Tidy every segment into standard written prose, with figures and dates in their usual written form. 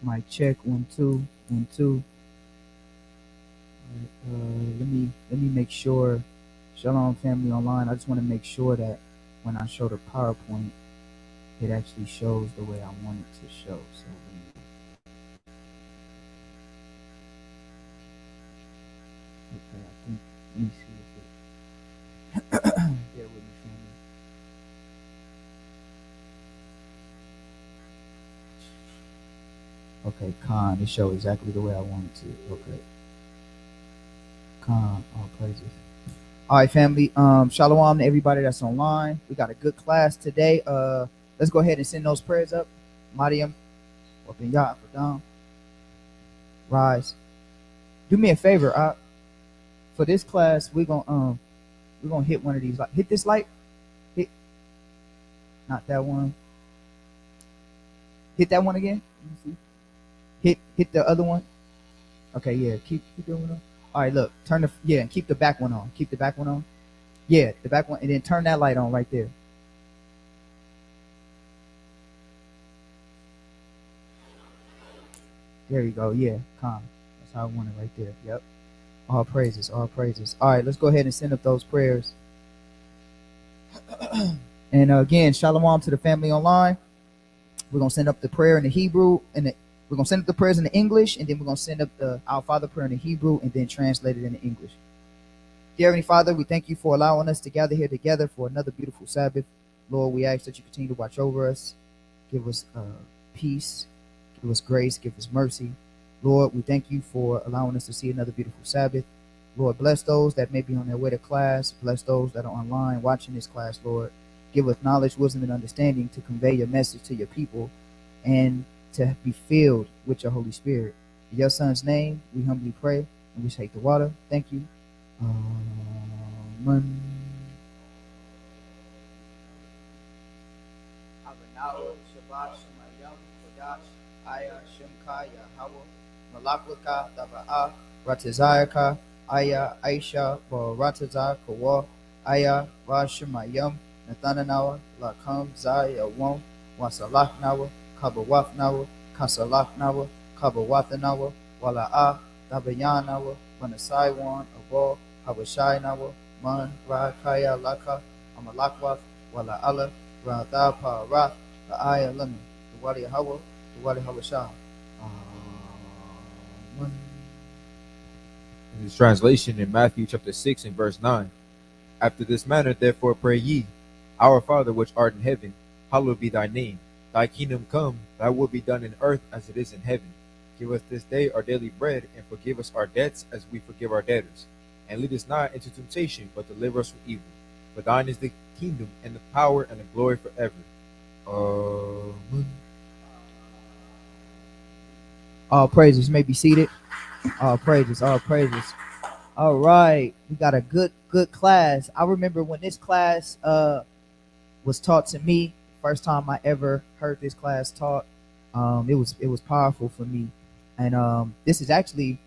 Mic check, 1 2 1 2. Let me make sure. Shalom family online. I just want to make sure that when I show the PowerPoint, it actually shows the way I want it to show. So okay, I think let me see if it bear with me family. Okay, Khan, it show exactly the way I want it to. Okay. Khan, all praises. All right, family. Shalom to everybody that's online. We got a good class today. Let's go ahead and send those prayers up. Mariam, open ya for down. Rise. Do me a favor. For this class, we're gonna hit one of these. Hit this light. Hit not that one. Hit that one again. Let me see. Hit the other one. Okay, yeah. Keep doing it. All right, look. Turn the and keep the back one on. Keep the back one on. Yeah, the back one, and then turn that light on right there. There you go. Yeah, calm. That's how I want it right there. Yep. All praises. All praises. All right, let's go ahead and send up those prayers. And again, shalom to the family online. We're gonna send up the prayer in the Hebrew, and we're gonna send up the prayers in the English, and then we're gonna send up the Our Father prayer in the Hebrew, and then translate it in the English. Dear Heavenly Father, we thank you for allowing us to gather here together for another beautiful Sabbath. Lord, we ask that you continue to watch over us, give us peace, give us grace, give us mercy. Lord, we thank you for allowing us to see another beautiful Sabbath. Lord, bless those that may be on their way to class. Bless those that are online watching this class, Lord. Give us knowledge, wisdom, and understanding to convey your message to your people and to be filled with your Holy Spirit. In your Son's name, we humbly pray and we take the water. Thank you. Amen. Abanawa, Shabbat, Shemayam, Kodash, Aya, Shemka, Yahweh, Malakwika, Daba'a, Ratazayaka, Aya, Aisha, Baratazar, Kawa, Aya, Rashemayam, Nathananawa, Lakam, Zaya, Wom, Wasalachnawa, Kabawafnawa, Kasalachnawa, Kabawathanawa, Wala'a, Dabayanawa, Manasaiwan, Abo, Habashai Man, Rakaya, Laka, Amalakwath, Wala Ratha Parath, the Aya Lemon, the Wadi Hawa, the Wadi Hawashah. In his translation in Matthew chapter 6 and verse 9, after this manner therefore pray ye, Our Father which art in heaven, hallowed be thy name. Thy kingdom come, thy will be done in earth as it is in heaven. Give us this day our daily bread, and forgive us our debts as we forgive our debtors. And lead us not into temptation, but deliver us from evil. For thine is the kingdom, and the power, and the glory forever. Amen. All praises. You may be seated. All praises. All praises. All right. We got a good class. I remember when this class was taught to me, first time I ever heard this class taught. It was powerful for me. And this is actually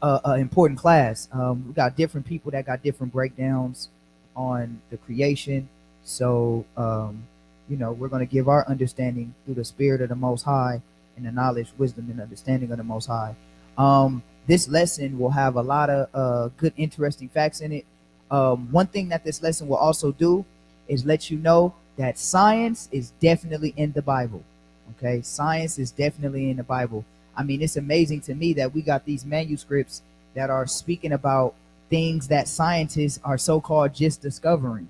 an important class. We got different people that got different breakdowns on the creation. So, we're going to give our understanding through the Spirit of the Most High and the knowledge, wisdom, and understanding of the Most High. This lesson will have a lot of good, interesting facts in it. One thing that this lesson will also do is let you know that science is definitely in the Bible. Okay, science is definitely in the Bible. I mean, it's amazing to me that we got these manuscripts that are speaking about things that scientists are so-called just discovering,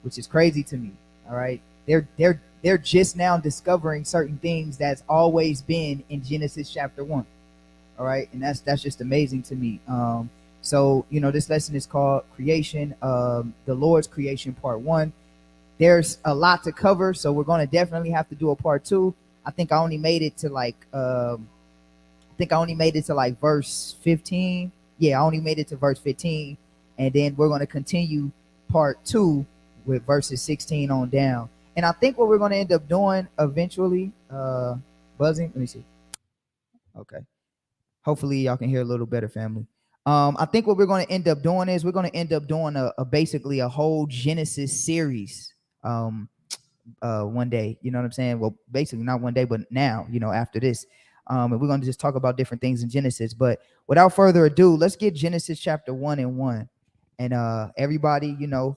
which is crazy to me. All right, they're just now discovering certain things that's always been in Genesis chapter 1. All right, and that's just amazing to me. So this lesson is called Creation, the Lord's Creation, Part 1. There's a lot to cover, so we're going to definitely have to do a part 2. I think I only made it to like verse 15. Yeah, I only made it to verse 15, and then we're going to continue part 2 with verses 16 on down. And I think what we're going to end up doing eventually, buzzing. Let me see. Okay. Hopefully y'all can hear a little better, family. I think what we're going to end up doing is we're going to end up doing a basically a whole Genesis series. One day, you know what I'm saying? Well, basically not one day, but now, after this. And we're going to just talk about different things in Genesis. But without further ado, let's get Genesis chapter 1 and 1. And everybody,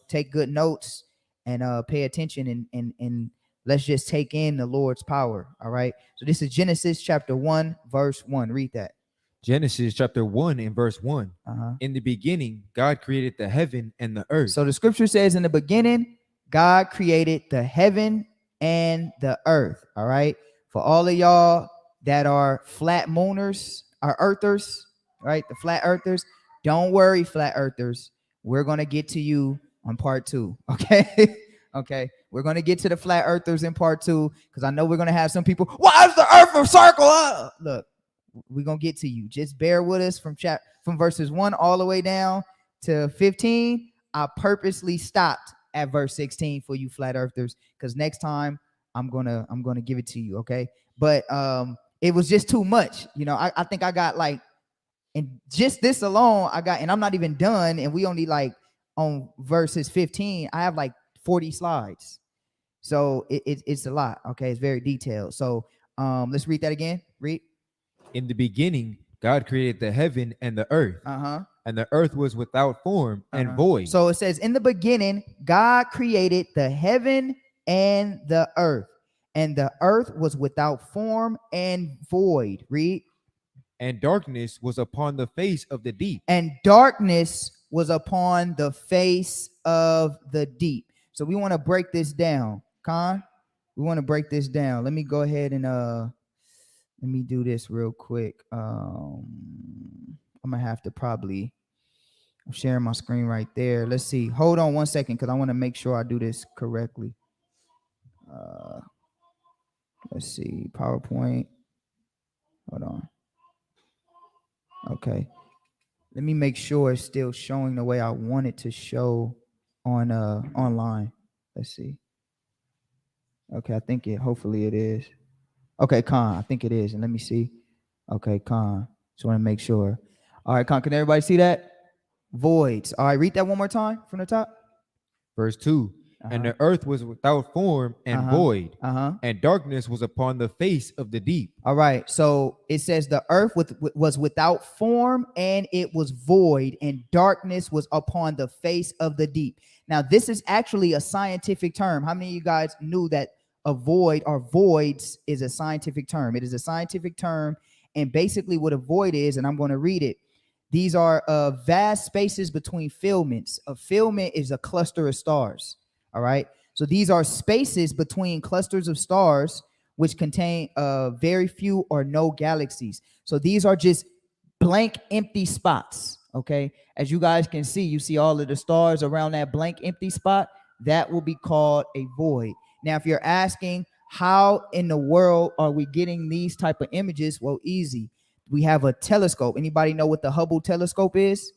take good notes and pay attention and let's just take in the Lord's power. All right. So this is Genesis chapter 1, verse 1. Read that. Genesis chapter 1 and verse 1. In the beginning, God created the heaven and the earth. So the scripture says, in the beginning, God created the heaven and the earth. All right. For all of y'all that are flat mooners or earthers, right? The flat earthers, don't worry, flat earthers. We're going to get to you on part 2. Okay. Okay. We're going to get to the flat earthers in part 2 because I know we're going to have some people. Why is the earth a circle? Look, we're going to get to you. Just bear with us from verses 1 all the way down to 15. I purposely stopped at verse 16 for you flat earthers because next time I'm gonna give it to you. Okay. But it was just too much. I think I got like, and just this alone, and I'm not even done, and we only like on verses 15, I have like 40 slides. So it's a lot. Okay. It's very detailed. So let's read that again. Read. In the beginning, God created the heaven and the earth. And the earth was without form and void. So it says, in the beginning, God created the heaven and the earth. And the earth was without form and void. Read. And darkness was upon the face of the deep. And darkness was upon the face of the deep. So we want to break this down. Con, we want to break this down. Let me go ahead and let me do this real quick. I'm gonna have to probably, I'm sharing my screen right there. Let's see. Hold on 1 second because I want to make sure I do this correctly. Let's see. PowerPoint. Hold on. Okay. Let me make sure it's still showing the way I want it to show on online. Let's see. Okay, I think hopefully it is. Okay, Con, I think it is. And let me see. Okay, Con. Just want to make sure. All right, Con, can everybody see that? Voids. All right, read that one more time from the top. Verse 2. And the earth was without form and void, and darkness was upon the face of the deep. All right, so it says the earth was without form and it was void, and darkness was upon the face of the deep. Now, this is actually a scientific term. How many of you guys knew that a void or voids is a scientific term? It is a scientific term, and basically what a void is, and I'm going to read it. These are vast spaces between filaments. A filament is a cluster of stars. All right. So these are spaces between clusters of stars which contain very few or no galaxies. So these are just blank, empty spots. Okay. As you guys can see, you see all of the stars around that blank, empty spot. That will be called a void. Now, if you're asking how in the world are we getting these type of images? Well, easy. We have a telescope. Anybody know what the Hubble telescope is?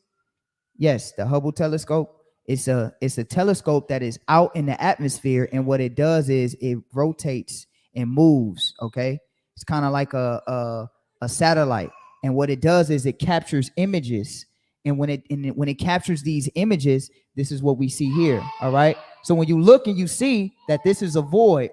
Yes, the Hubble telescope. It's a telescope that is out in the atmosphere, and what it does is it rotates and moves. Okay, it's kind of like a satellite, and what it does is it captures images, and when it captures these images, this is what we see here. All right, so when you look and you see that this is a void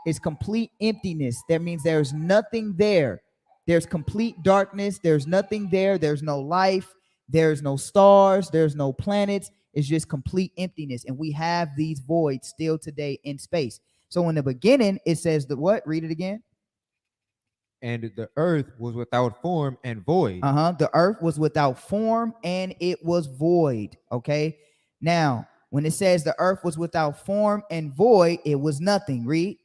is complete emptiness. That means there's nothing there. There's complete darkness. There's nothing there. There's no life. There's no stars. There's no planets. It's just complete emptiness. And we have these voids still today in space. So in the beginning, it says the what? Read it again. And the earth was without form and void. The earth was without form and it was void. Okay. Now, when it says the earth was without form and void, it was nothing. Read.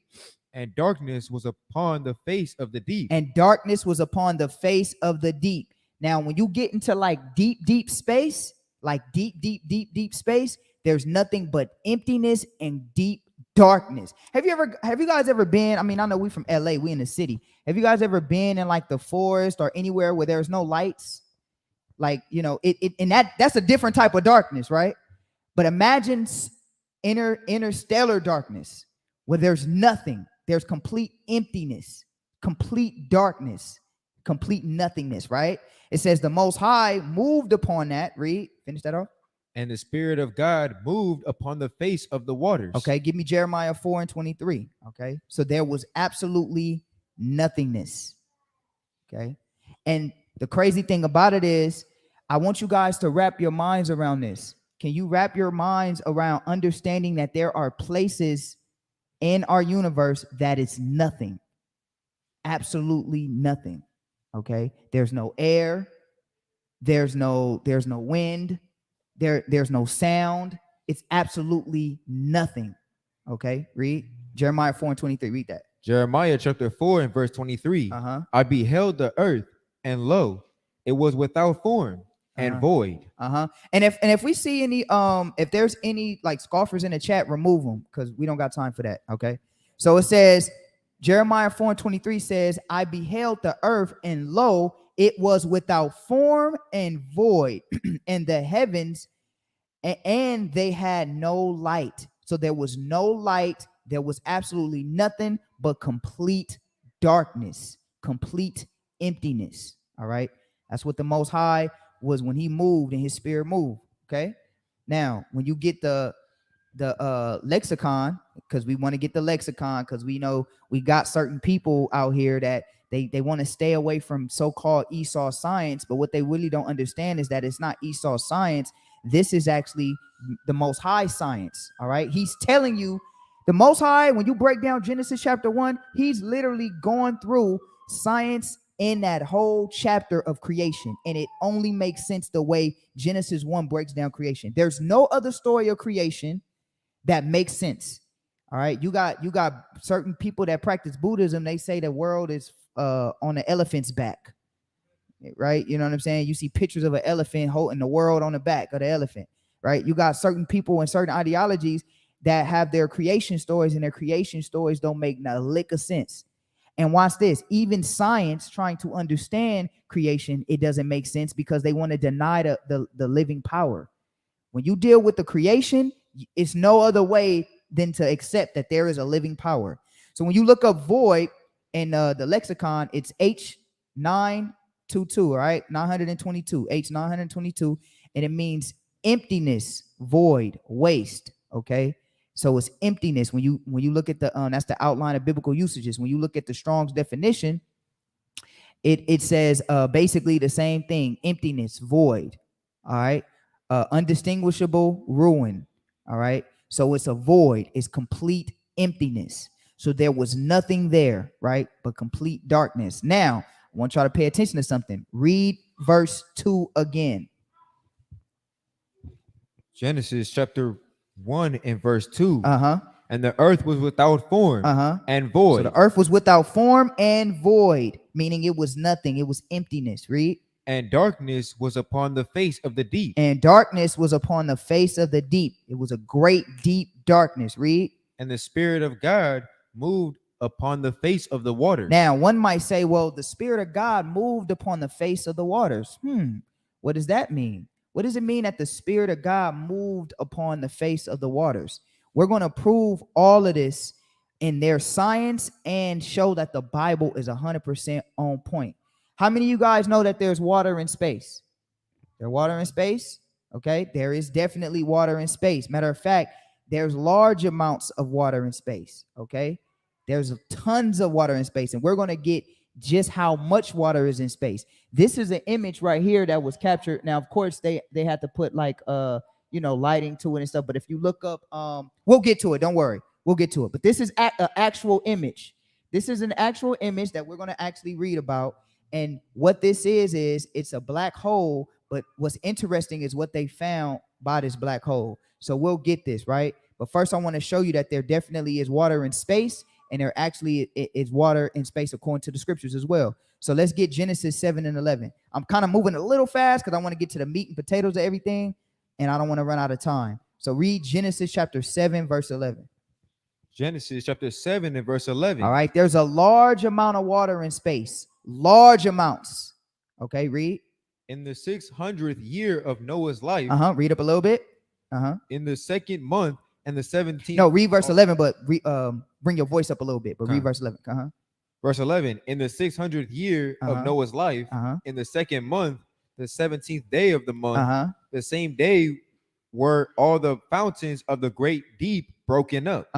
And darkness was upon the face of the deep. And darkness was upon the face of the deep. Now, when you get into like deep space, like deep space, there's nothing but emptiness and deep darkness. Have you guys ever been? I mean, I know we from LA, we in the city. Have you guys ever been in like the forest or anywhere where there's no lights? Like, and that's a different type of darkness, right? But imagine interstellar darkness where there's nothing. There's complete emptiness, complete darkness, complete nothingness, right? It says the Most High moved upon that. Read, finish that off. And the Spirit of God moved upon the face of the waters. Okay, give me Jeremiah 4:23. Okay, so there was absolutely nothingness. Okay. And the crazy thing about it is, I want you guys to wrap your minds around this. Can you wrap your minds around understanding that there are places in our universe that is nothing, absolutely nothing? Okay. There's no air, there's no wind, there's no sound. It's absolutely nothing. Okay. Read Jeremiah 4:23. Read that. Jeremiah chapter 4 and verse 23. I beheld the earth, and lo, it was without form and void. And if we see any if there's any like scoffers in the chat, remove them, because we don't got time for that. Okay. So it says, Jeremiah 4:23 says, I beheld the earth, and lo, it was without form and void, and the heavens, and they had no light. So there was no light. There was absolutely nothing but complete darkness, complete emptiness. All right. That's what the Most High was when he moved and his spirit moved. Okay. Now, when you get the lexicon, because we want to get the lexicon, because we know we got certain people out here that they want to stay away from so-called Esau science, but what they really don't understand is that it's not Esau science. This is actually the Most High science. All right. He's telling you, the Most High, when you break down Genesis chapter 1, he's literally going through science in that whole chapter of creation, and it only makes sense the way Genesis 1 breaks down creation. There's no other story of creation that makes sense. All right. You got certain people that practice Buddhism. They say the world is on an elephant's back. Right. You know what I'm saying? You see pictures of an elephant holding the world on the back of the elephant. Right. You got certain people and certain ideologies that have their creation stories, and their creation stories don't make a lick of sense. And watch this. Even science trying to understand creation, it doesn't make sense, because they want to deny the living power. When you deal with the creation, it's no other way than to accept that there is a living power. So when you look up void in the lexicon, it's H922, right? 922, H922, and it means emptiness, void, waste. Okay, so it's emptiness. When you look at the that's the outline of biblical usages. When you look at the Strong's definition, it says basically the same thing: emptiness, void. All right. Undistinguishable, ruin. All right. So it's a void. It's complete emptiness. So there was nothing there, right? But complete darkness. Now, I want y'all to pay attention to something. Read verse 2 again. Genesis chapter 1 and verse 2. And the earth was without form and void. So the earth was without form and void, meaning it was nothing. It was emptiness. Read. And darkness was upon the face of the deep. And darkness was upon the face of the deep. It was a great deep darkness. Read. And the Spirit of God moved upon the face of the waters. Now, one might say, well, the Spirit of God moved upon the face of the waters. What does that mean? What does it mean that the Spirit of God moved upon the face of the waters? We're going to prove all of this in their science and show that the Bible is 100% on point. How many of you guys know that there's water in space? There's water in space? Okay, there is definitely water in space. Matter of fact, there's large amounts of water in space. Okay, there's tons of water in space, and we're going to get just how much water is in space. This is an image right here that was captured. Now, of course, they had to put like lighting to it and stuff. But if you look up, we'll get to it. Don't worry, we'll get to it. But this is an actual image. This is an actual image that we're going to actually read about. And what this is it's a black hole. But what's interesting is what they found by this black hole. So we'll get this, right? But first, I want to show you that there definitely is water in space, and there actually is water in space according to the scriptures as well. So let's get Genesis 7 and 11. I'm kind of moving a little fast because I want to get to the meat and potatoes of everything, and I don't want to run out of time. So read Genesis chapter 7, verse 11. Genesis chapter 7 and verse 11. All right, there's a large amount of water in space. Large amounts. Okay, read. In the 600th year of Noah's life. Read up a little bit. In the second month and the 17th. No, read verse 11, but bring your voice up a little bit. But read verse 11. Verse 11. In the 600th year of Noah's life, in the second month, the 17th day of the month, the same day were all the fountains of the great deep broken up,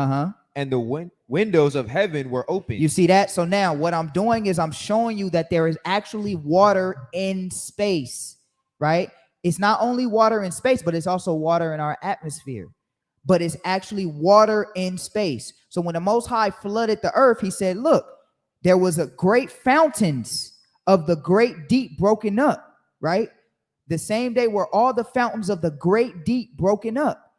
and the wind windows of heaven were opened. You see that? So now what I'm doing is I'm showing you that there is actually water in space, right? It's not only water in space, but it's also water in our atmosphere. But it's actually water in space. So when the Most High flooded the earth, he said, look, there was a great fountains of the great deep broken up, right? The same day were all the fountains of the great deep broken up,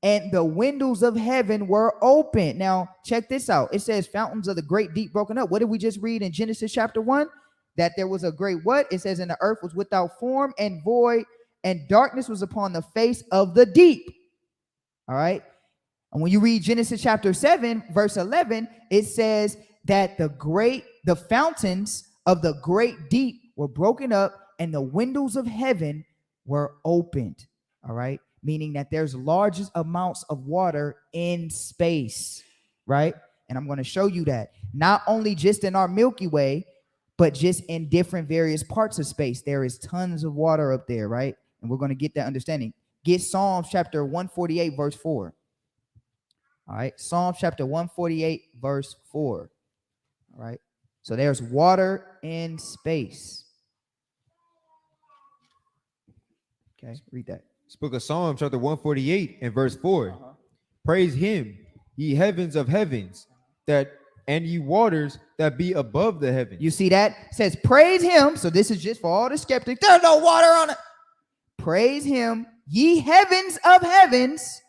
and the windows of heaven were open. Now, check this out. It says fountains of the great deep broken up. What did we just read in Genesis chapter 1? That there was a great what? It says, and the earth was without form and void, and darkness was upon the face of the deep. All right. And when you read Genesis chapter 7, verse 11, it says that the fountains of the great deep were broken up and the windows of heaven were opened. All right. Meaning that there's large amounts of water in space, right? And I'm going to show you that not only just in our Milky Way, but just in different various parts of space. There is tons of water up there, right? And we're going to get that understanding. Get Psalms chapter 148, verse 4. All right. Psalms chapter 148, verse 4. All right. So there's water in space. Okay. Read that. This book of Psalms, chapter 148 and verse 4. Praise him, ye heavens of heavens, and ye waters that be above the heavens. You see that? It says, praise him. So this is just for all the skeptics. There's no water on it. Praise him, ye heavens of heavens,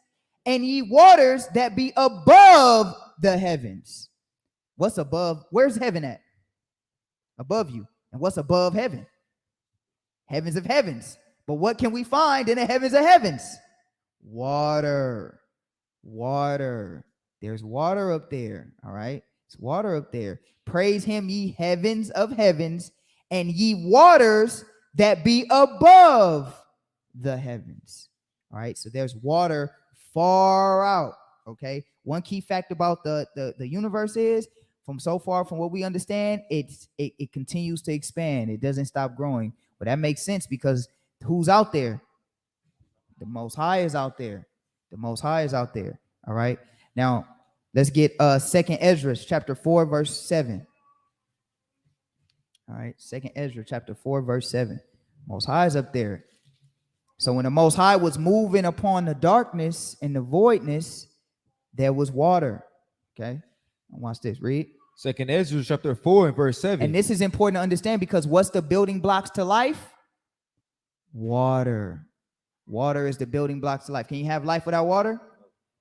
and ye waters that be above the heavens. What's above? Where's heaven at? Above you. And what's above heaven? Heavens of heavens. But what can we find in the heavens of heavens? Water. Water. There's water up there. All right. It's water up there. Praise him, ye heavens of heavens, and ye waters that be above the heavens. All right. So there's water far out. Okay. One key fact about the universe is from what we understand, it continues to expand. It doesn't stop growing. But that makes sense because who's out there? The Most High is out there. The Most High is out there. All right. Now let's get 2nd Ezra chapter 4, verse 7. All right. 2nd Ezra chapter 4, verse 7. Most High is up there. So when the Most High was moving upon the darkness and the voidness, there was water. Okay. Watch this. Read. 2nd Ezra chapter 4 and verse 7. And this is important to understand because what's the building blocks to life? Water. Water is the building blocks to life. Can you have life without water?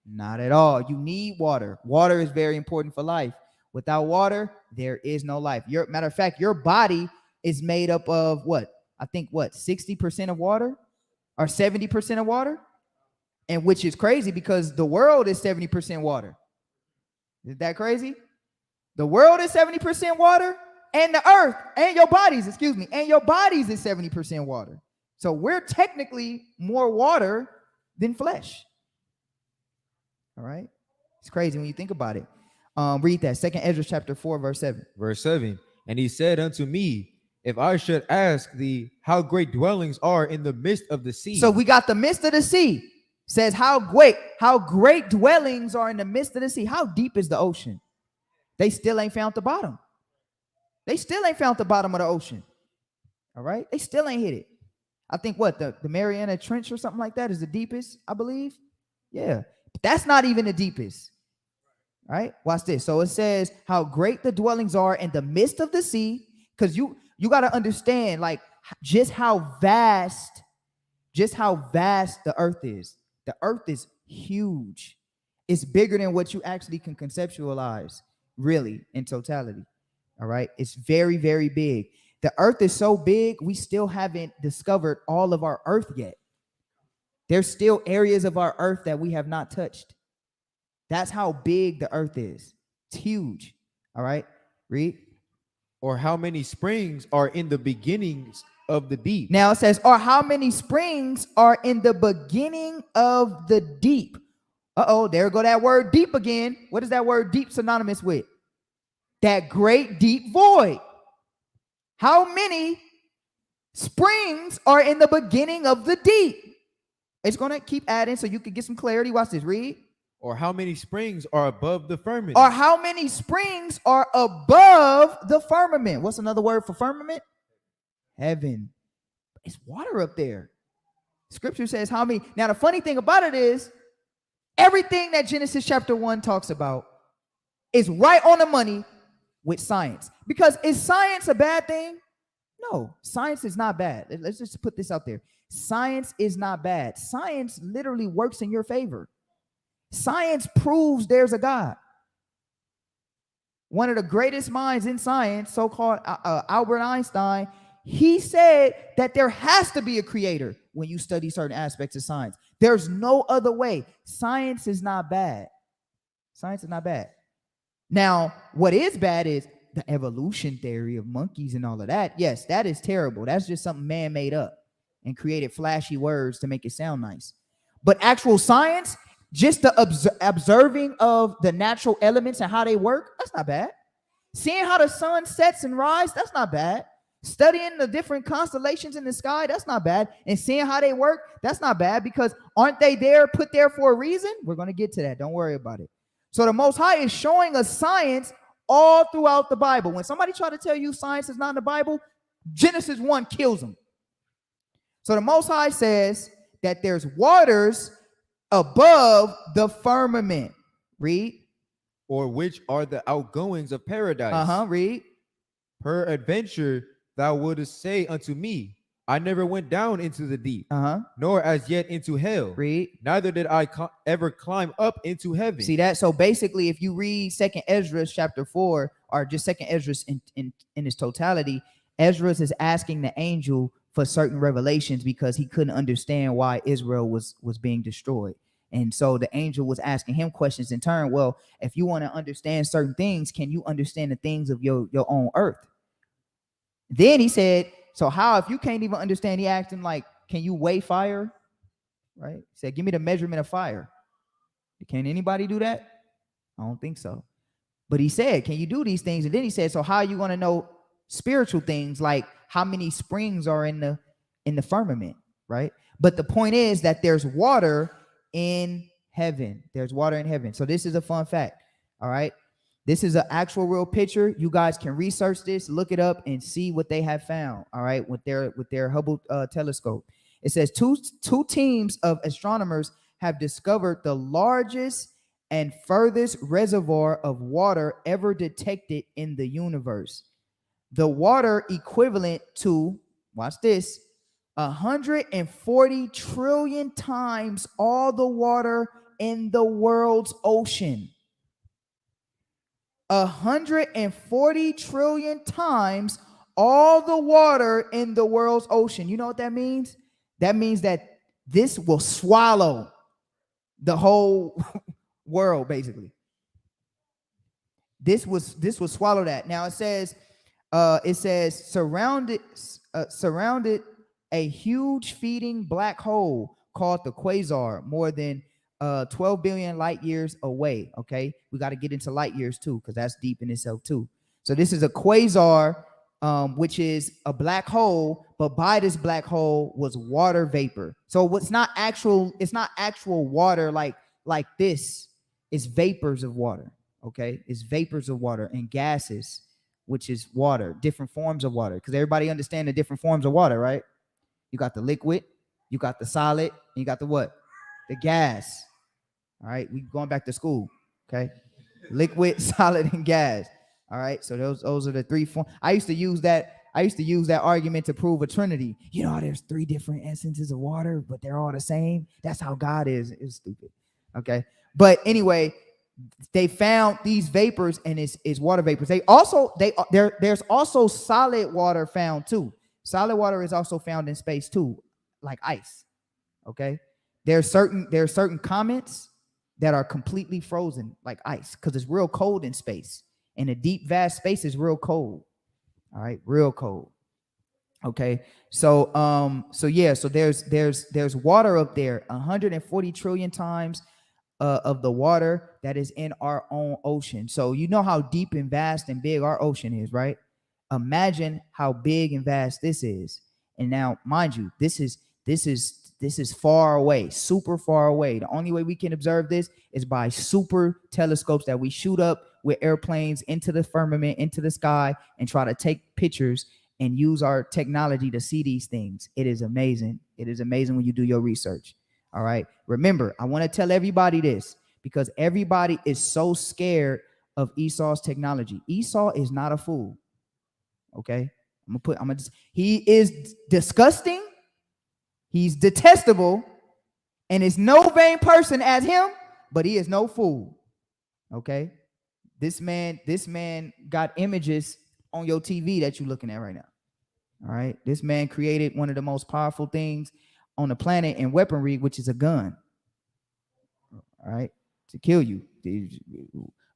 Not at all. You need water. Water is very important for life. Without water, there is no life. Matter of fact, your body is made up of what? I think 60% of water or 70% of water? And which is crazy because the world is 70% water. Is that crazy? The world is 70% water, and the earth and your bodies, is 70% water. So we're technically more water than flesh. All right. It's crazy when you think about it. Read that. 2nd Ezra chapter 4, verse 7. Verse 7. And he said unto me, if I should ask thee how great dwellings are in the midst of the sea. So we got the midst of the sea. Says how great dwellings are in the midst of the sea. How deep is the ocean? They still ain't found the bottom. They still ain't found the bottom of the ocean. All right. They still ain't hit it. I think the Mariana Trench or something like that is the deepest, I believe. Yeah. But that's not even the deepest. All right. Watch this. So it says how great the dwellings are in the midst of the sea. Because you got to understand like just how vast the earth is. The earth is huge. It's bigger than what you actually can conceptualize, really, in totality. All right. It's very, very big. The earth is so big, we still haven't discovered all of our earth yet. There's still areas of our earth that we have not touched. That's how big the earth is. It's huge. All right. Read. Or how many springs are in the beginnings of the deep. Now it says, or how many springs are in the beginning of the deep. There go that word deep again. What is that word deep synonymous with? That great deep void. How many springs are in the beginning of the deep? It's going to keep adding so you can get some clarity. Watch this. Read. Or how many springs are above the firmament? Or how many springs are above the firmament? What's another word for firmament? Heaven. It's water up there. Scripture says how many. Now, the funny thing about it is everything that Genesis chapter 1 talks about is right on the money with science. Because is science a bad thing? No, science is not bad. Let's just put this out there. Science is not bad. Science literally works in your favor. Science proves there's a God. One of the greatest minds in science, so-called Albert Einstein, he said that there has to be a creator when you study certain aspects of science. There's no other way. Science is not bad. Science is not bad. Now, what is bad is the evolution theory of monkeys and all of that. Yes, that is terrible. That's just something man made up and created flashy words to make it sound nice. But actual science, just the observing of the natural elements and how they work, that's not bad. Seeing how the sun sets and rises, that's not bad. Studying the different constellations in the sky, that's not bad. And seeing how they work, that's not bad, because aren't they there, put there for a reason? We're going to get to that. Don't worry about it. So the Most High is showing us science all throughout the Bible. When somebody try to tell you science is not in the Bible, Genesis 1 kills them. So the Most High says that there's waters above the firmament. Read. Or which are the outgoings of paradise. Read. Peradventure thou wouldest say unto me, I never went down into the deep, nor as yet into hell. Read. Neither did I ever climb up into heaven. See that? So basically, if you read 2nd Ezra chapter 4, or just 2nd Ezra in its totality, Ezra is asking the angel for certain revelations because he couldn't understand why Israel was being destroyed. And so the angel was asking him questions in turn. Well, if you want to understand certain things, can you understand the things of your own earth? Then he said, so how, if you can't even understand, he asked him, like, can you weigh fire? Right? He said, give me the measurement of fire. Can anybody do that? I don't think so. But he said, can you do these things? And then he said, so how are you going to know spiritual things, like how many springs are in the firmament, right? But the point is that there's water in heaven. There's water in heaven. So this is a fun fact. All right. This is an actual real picture. You guys can research this, look it up, and see what they have found. All right, with their Hubble telescope. It says two teams of astronomers have discovered the largest and furthest reservoir of water ever detected in the universe. The water equivalent to, watch this, 140 trillion times all the water in the world's ocean. 140 trillion times all the water in the world's ocean. You know what that means? That means that this will swallow the whole world, basically. This will swallow that. Now it says surrounded a huge feeding black hole called the quasar, more than 12 billion light years away. Okay, we got to get into light years too, because that's deep in itself too. So this is a quasar, which is a black hole, but by this black hole was water vapor. So it's not actual water like this. It's vapors of water. Okay, it's vapors of water and gases, which is water, different forms of water. Because everybody understand the different forms of water, right? You got the liquid, you got the solid, and you got the what? The gas. All right, we going back to school. Okay, liquid, solid, and gas. All right, so those are the three forms. I used to use that argument to prove a trinity. You know, there's three different essences of water, but they're all the same. That's how God is. It's stupid. Okay, but anyway, they found these vapors, and it's water vapors. There's also solid water found too. Solid water is also found in space too, like ice. Okay, there's certain comets that are completely frozen like ice because it's real cold in space. And a deep, vast space is real cold. All right, real cold. Okay, so there's water up there, 140 trillion times of the water that is in our own ocean. So you know how deep and vast and big our ocean is, right? Imagine how big and vast this is. And now, mind you, this is This is far away, super far away. The only way we can observe this is by super telescopes that we shoot up with airplanes into the firmament, into the sky, and try to take pictures and use our technology to see these things. It is amazing. It is amazing when you do your research. All right. Remember, I want to tell everybody this because everybody is so scared of Esau's technology. Esau is not a fool. Okay. He is disgusting. He's detestable, and is no vain person as him, but he is no fool. Okay. This man got images on your TV that you're looking at right now. All right. This man created one of the most powerful things on the planet in weaponry, which is a gun. All right. To kill you.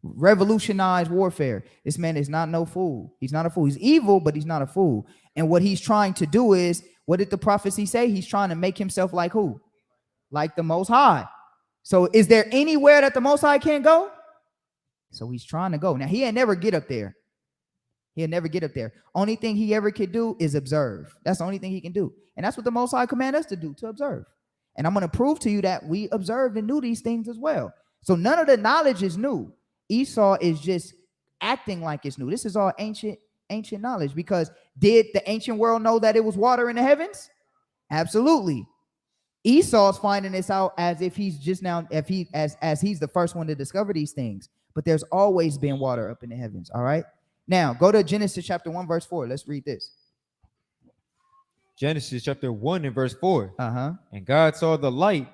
Revolutionize warfare. This man is not no fool. He's not a fool. He's evil, but he's not a fool. And what he's trying to do is, what did the prophecy say? He's trying to make himself like who? Like the Most High. So is there anywhere that the Most High can't go? So he's trying to go. Now, he'll never get up there. He'll never get up there. Only thing he ever could do is observe. That's the only thing he can do. And that's what the Most High command us to do, to observe. And I'm going to prove to you that we observed and knew these things as well. So none of the knowledge is new. Esau is just acting like it's new. This is all ancient knowledge, because did the ancient world know that it was water in the heavens? Absolutely. Esau's finding this out as if he's just now, as he's the first one to discover these things. But there's always been water up in the heavens. All right. Now go to Genesis chapter 1, verse 4. Let's read this. Genesis chapter 1 and verse 4. And God saw the light,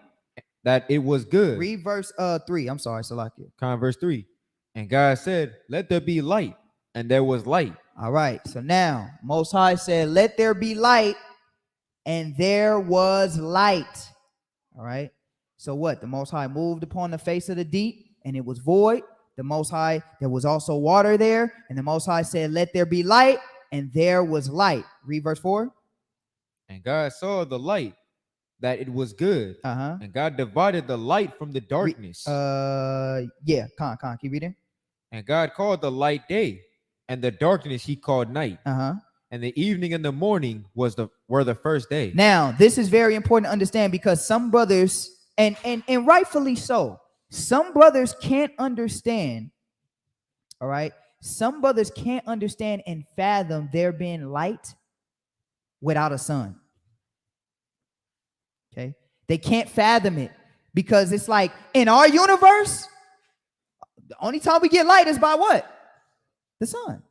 that it was good. Read verse 3. I'm sorry, Salakia. Verse 3. And God said, let there be light, and there was light. All right. So now Most High said, let there be light, and there was light. All right. So what? The Most High moved upon the face of the deep, and it was void. The Most High, there was also water there, and the Most High said, let there be light, and there was light. Read verse 4. And God saw the light, that it was good. And God divided the light from the darkness. Keep reading. And God called the light day, and the darkness he called night. And the evening and the morning were the first day. Now, this is very important to understand, because some brothers, and rightfully so, some brothers can't understand. All right. Some brothers can't understand and fathom there being light without a sun. Okay. They can't fathom it, because it's like in our universe, the only time we get light is by what? The sun.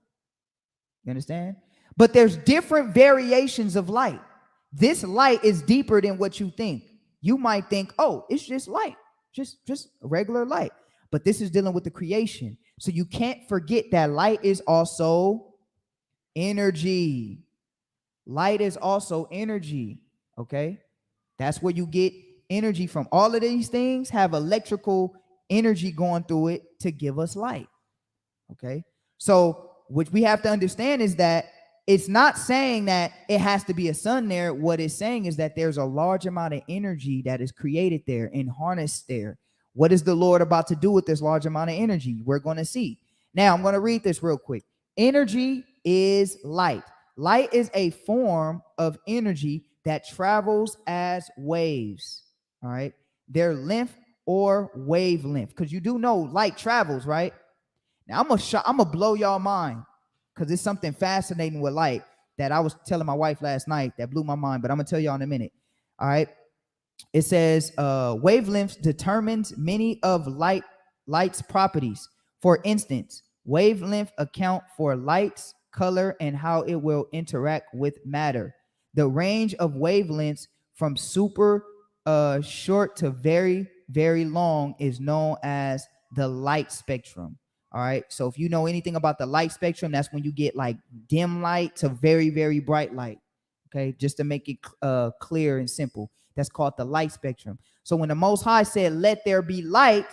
You understand? But there's different variations of light. This light is deeper than what you think. You might think, oh, it's just light, just regular light. But this is dealing with the creation. So you can't forget that light is also energy. Light is also energy. Okay? That's where you get energy from. All of these things have electrical energy going through it to give us light. Okay? So what we have to understand is that it's not saying that it has to be a sun there. What it's saying is that there's a large amount of energy that is created there and harnessed there. What is the Lord about to do with this large amount of energy? We're going to see. Now, I'm going to read this real quick. Energy is light. Light is a form of energy that travels as waves. All right. Their length or wavelength. Because you do know light travels, right? Now, I'm gonna blow y'all mind, because it's something fascinating with light that I was telling my wife last night that blew my mind, but I'm gonna tell y'all in a minute. All right. It says wavelengths determines many of light's properties. For instance, wavelength account for light's color and how it will interact with matter. The range of wavelengths from super short to very, very long is known as the light spectrum. All right. So if you know anything about the light spectrum, that's when you get like dim light to very, very bright light. Okay. Just to make it clear and simple. That's called the light spectrum. So when the Most High said, let there be light,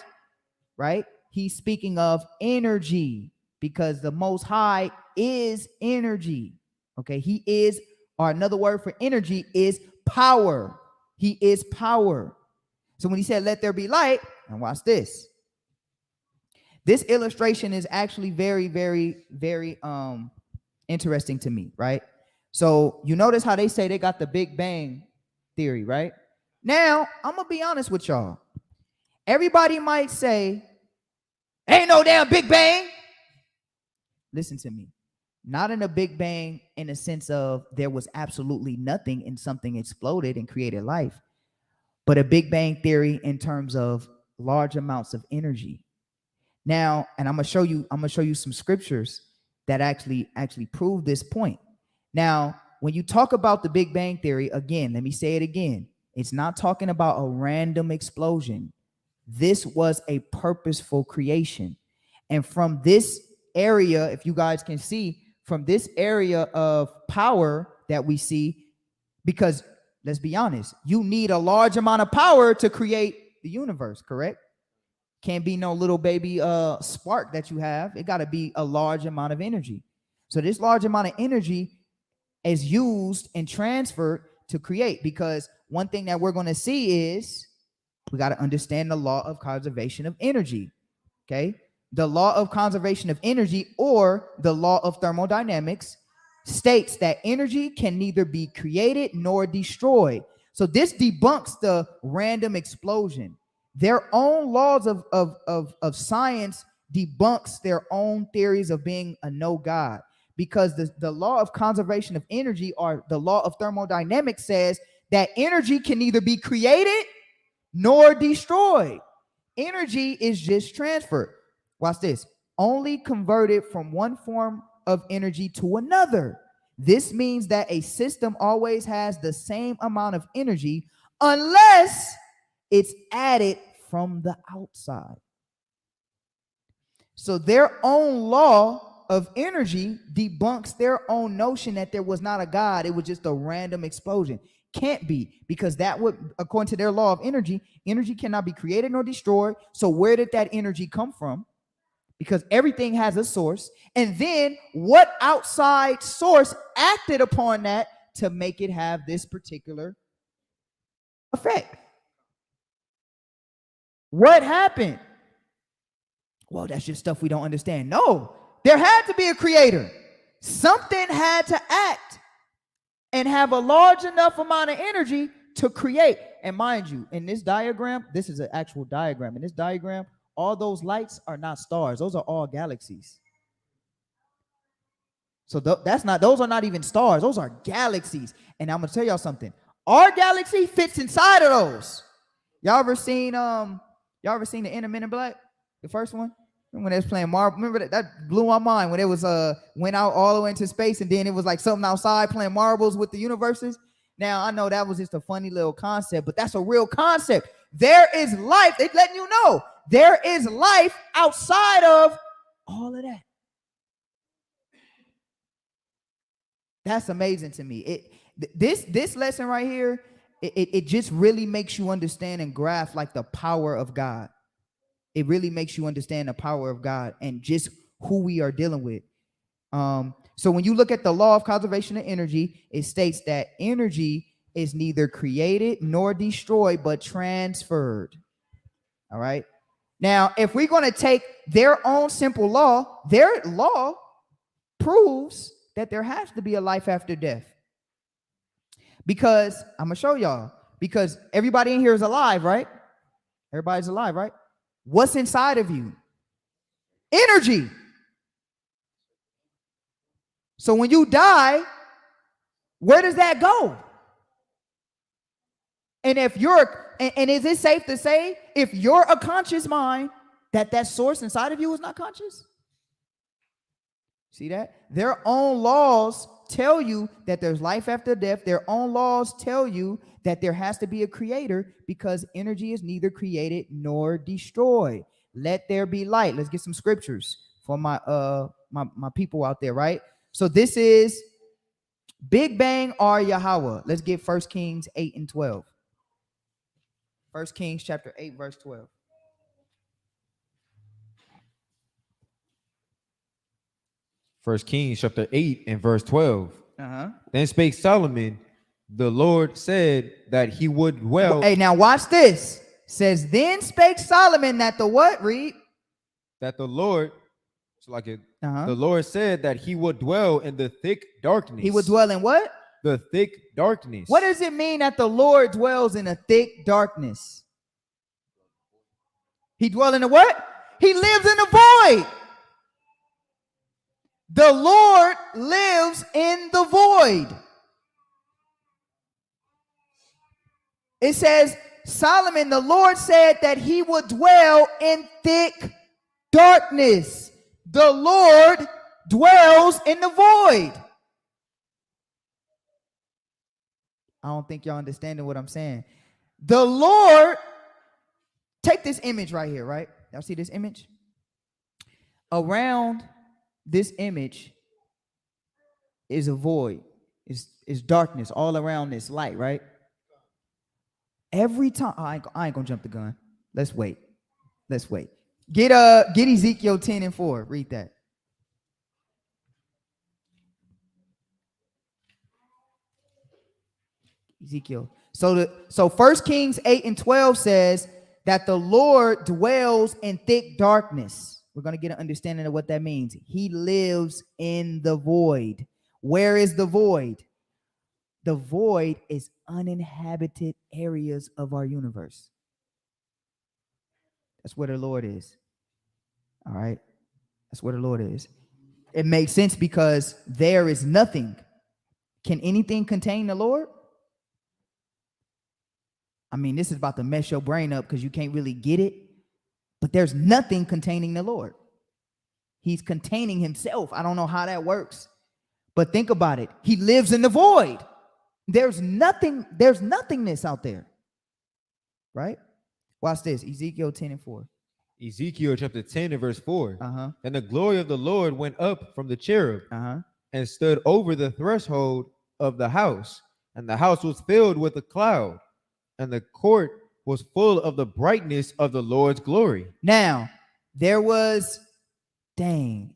right? He's speaking of energy, because the Most High is energy. Okay. He is, or another word for energy is power. He is power. So when he said, let there be light, and watch this. This illustration is actually very, very, very interesting to me, right? So you notice how they say they got the Big Bang theory, right? Now, I'm going to be honest with y'all. Everybody might say, ain't no damn Big Bang. Listen to me. Not in a Big Bang in the sense of there was absolutely nothing and something exploded and created life, but a Big Bang theory in terms of large amounts of energy. Now, and I'm gonna show you some scriptures that actually prove this point. Now, when you talk about the Big Bang theory, again, let me say it again. It's not talking about a random explosion. This was a purposeful creation. And from this area, if you guys can see, from this area of power that we see, because let's be honest, you need a large amount of power to create the universe, correct? Can't be no little baby spark that you have. It got to be a large amount of energy. So this large amount of energy is used and transferred to create, because one thing that we're going to see is we got to understand the law of conservation of energy. Okay. The law of conservation of energy, or the law of thermodynamics, states that energy can neither be created nor destroyed. So this debunks the random explosion. Their own laws of science debunks their own theories of being a no God, because the law of conservation of energy, or the law of thermodynamics, says that energy can neither be created nor destroyed. Energy is just transferred. Watch this. Only converted from one form of energy to another. This means that a system always has the same amount of energy unless it's added from the outside. So their own law of energy debunks their own notion that there was not a God. It was just a random explosion. Can't be, because that would, according to their law of energy, energy cannot be created nor destroyed. So where did that energy come from? Because everything has a source. And then what outside source acted upon that to make it have this particular effect? What happened? Well, that's just stuff we don't understand. No, there had to be a creator. Something had to act and have a large enough amount of energy to create. And mind you, in this diagram, this is an actual diagram. In this diagram, all those lights are not stars. Those are all galaxies. So those are not even stars. Those are galaxies. And I'm gonna tell y'all something. Our galaxy fits inside of those. Y'all ever seen the Inner Men in Black? The first one? Remember when they was playing Marvel? Remember that blew my mind when it was went out all the way into space, and then it was like something outside playing marbles with the universes. Now I know that was just a funny little concept, but that's a real concept. There is life. They're letting you know there is life outside of all of that. That's amazing to me. This lesson right here, it just really makes you understand and grasp like the power of God. It really makes you understand the power of God and just who we are dealing with. So when you look at the law of conservation of energy, it states that energy is neither created nor destroyed, but transferred. All right. Now, if we're going to take their own simple law, their law proves that there has to be a life after death. Because I'm going to show y'all, because everybody in here is alive, right? Everybody's alive, right? What's inside of you? Energy. So when you die, where does that go? And if you're, and is it safe to say, if you're a conscious mind, that source inside of you is not conscious? See that? Their own laws tell you that there's life after death. Their own laws tell you that there has to be a creator, because energy is neither created nor destroyed. Let there be light. Let's get some scriptures for my people out there, right? So this is Big Bang or Yahweh. Let's get 1 Kings 8 and 12. 1 Kings chapter 8, verse 12. First Kings chapter 8 and verse 12. Then spake Solomon, the Lord said that he would dwell. Hey, now watch this. Says, then spake Solomon that the what? Read. That the Lord, so like it, the Lord said that he would dwell in the thick darkness. He would dwell in what? the thick darkness. What does it mean that the Lord dwells in a thick darkness? He dwells in the what? He lives in the void. The Lord lives in the void. It says, Solomon, the Lord said that he would dwell in thick darkness. The Lord dwells in the void. I don't think y'all understanding what I'm saying. The Lord, take this image right here, right? Y'all see this image? Around this image is a void. It's darkness all around this light, right? Every time, I ain't gonna jump the gun. Let's wait. Get Ezekiel 10:4. Read that. Ezekiel. So 1 Kings 8:12 says that the Lord dwells in thick darkness. We're going to get an understanding of what that means. He lives in the void. Where is the void? The void is uninhabited areas of our universe. That's where the Lord is. All right? That's where the Lord is. It makes sense because there is nothing. Can anything contain the Lord? I mean, this is about to mess your brain up because you can't really get it. But there's nothing containing the Lord. He's containing himself. I don't know how that works. But think about it. He lives in the void. There's nothingness out there. Right? Watch this. Ezekiel 10:4. Ezekiel chapter 10 and verse 4. And the glory of the Lord went up from the cherub and stood over the threshold of the house. And the house was filled with a cloud. And the court was full of the brightness of the Lord's glory. Now, there was, I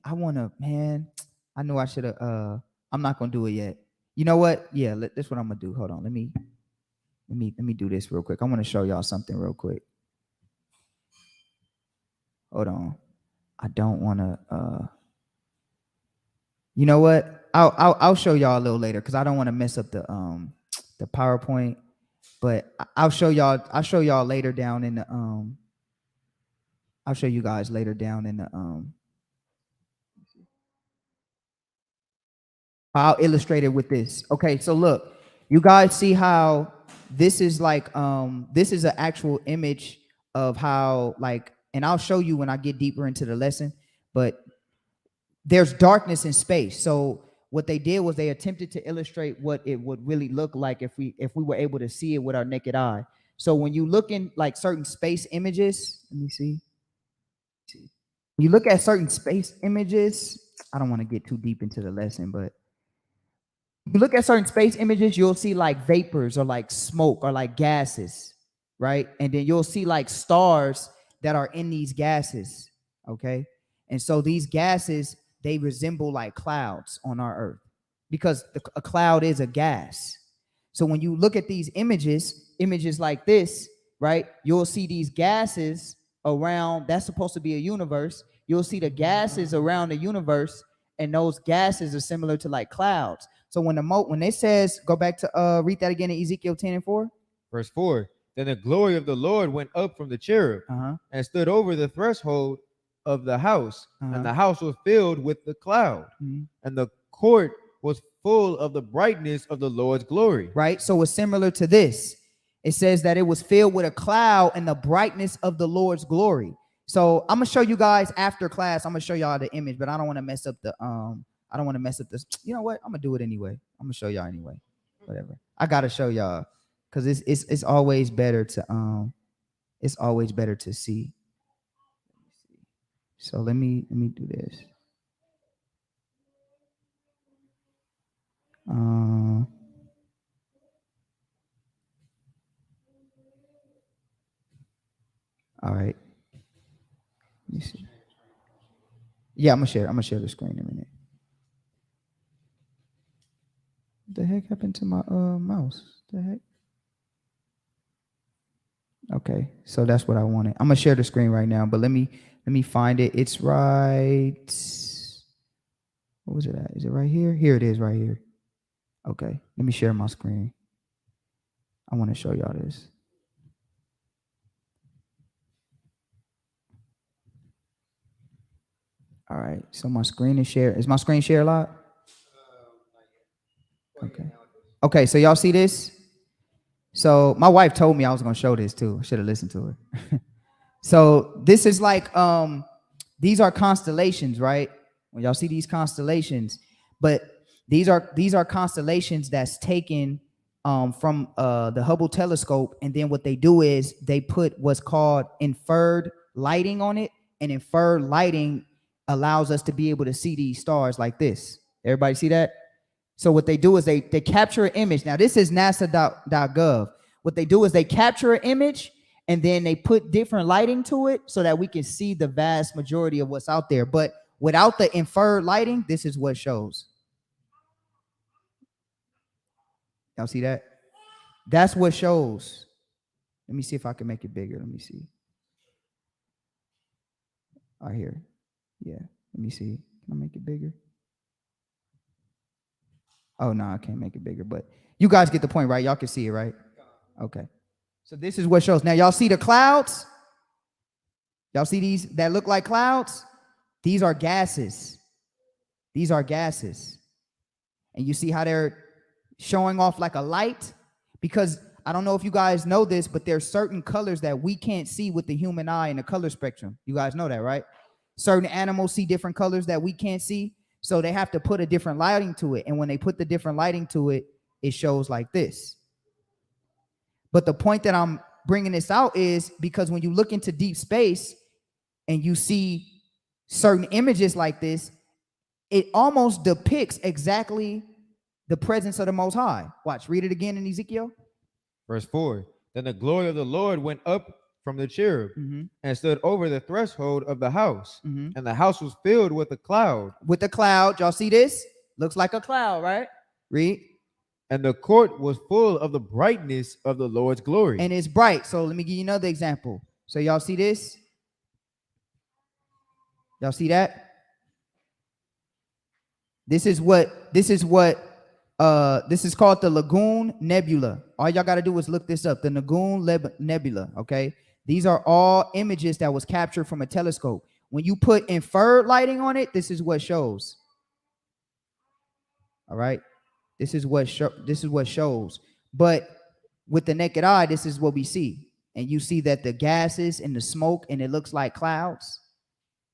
know I should have, I'm not going to do it yet. You know what? Yeah, this is what I'm going to do. Hold on. Let me do this real quick. I want to show y'all something real quick. Hold on. I don't want to, you know what? I'll show y'all a little later because I don't want to mess up the PowerPoint. But I'll show y'all later down in the I'll show you guys later down in the I'll illustrate it with this. Okay, so look, you guys see how this is like this is an actual image of how, like, and I'll show you when I get deeper into the lesson, but there's darkness in space. So what they did was they attempted to illustrate what it would really look like if we were able to see it with our naked eye. So when you look in like certain space images, let me see. When you look at certain space images, I don't want to get too deep into the lesson, but you look at certain space images, you'll see like vapors or like smoke or like gases, right? And then you'll see like stars that are in these gases, okay? And so these gases, they resemble like clouds on our earth because a cloud is a gas. So when you look at these images like this, right, you'll see these gases around, that's supposed to be a universe. You'll see the gases around the universe, and those gases are similar to like clouds. So when it says, go back to read that again in Ezekiel 10:4. Verse 4. Then the glory of the Lord went up from the cherub and stood over the threshold of the house, and the house was filled with the cloud, and the court was full of the brightness of the Lord's glory. Right? So it's similar to this. It says that it was filled with a cloud and the brightness of the Lord's glory. So I'm gonna show you guys after class. I'm gonna show y'all the image, but I don't want to mess up the I don't want to mess up this. You know what? I'm gonna do it anyway. I'm gonna show y'all anyway. Whatever. I gotta show y'all because it's always better to see. So let me do this. All right. Let me see. Yeah, I'm gonna share the screen in a minute. What the heck happened to my mouse? What the heck? Okay, so that's what I wanted. I'm gonna share the screen right now, but let me find it. It's right. What was it at? Is it right here? Here it is, right here. Okay, let me share my screen. I want to show y'all this. All right, so my screen is shared. Is my screen shared a lot? Okay. Okay, so y'all see this? So my wife told me I was gonna show this too. I should have listened to her. So this is like these are constellations, right? When y'all see these constellations, but these are constellations that's taken from the Hubble telescope, and then what they do is they put what's called inferred lighting on it, and inferred lighting allows us to be able to see these stars like this. Everybody see that? So what they do is they capture an image. Now this is NASA.gov. What they do is they capture an image and then they put different lighting to it so that we can see the vast majority of what's out there. But without the inferred lighting, this is what shows. Y'all see that? That's what shows. Let me see if I can make it bigger. Let me see. Right here. Yeah. Let me see. Can I make it bigger? Oh, no, I can't make it bigger. But you guys get the point, right? Y'all can see it, right? Okay. So this is what shows. Now, y'all see the clouds? Y'all see these that look like clouds? These are gases. These are gases. And you see how they're showing off like a light? Because I don't know if you guys know this, but there's certain colors that we can't see with the human eye in the color spectrum. You guys know that, right? Certain animals see different colors that we can't see. So they have to put a different lighting to it. And when they put the different lighting to it, it shows like this. But the point that I'm bringing this out is because when you look into deep space and you see certain images like this, it almost depicts exactly the presence of the Most High. Watch, read it again in Ezekiel. Verse 4. Then the glory of the Lord went up from the cherub and stood over the threshold of the house. And the house was filled with a cloud. With the cloud, y'all see this? Looks like a cloud, right? Read. And the court was full of the brightness of the Lord's glory. And it's bright. So let me give you another example. So y'all see this? Y'all see that? This is called the Lagoon Nebula. All y'all got to do is look this up, the Lagoon Nebula, okay? These are all images that was captured from a telescope. When you put inferred lighting on it, this is what shows. All right? This is what shows. But with the naked eye, this is what we see. And you see that the gases and the smoke, and it looks like clouds,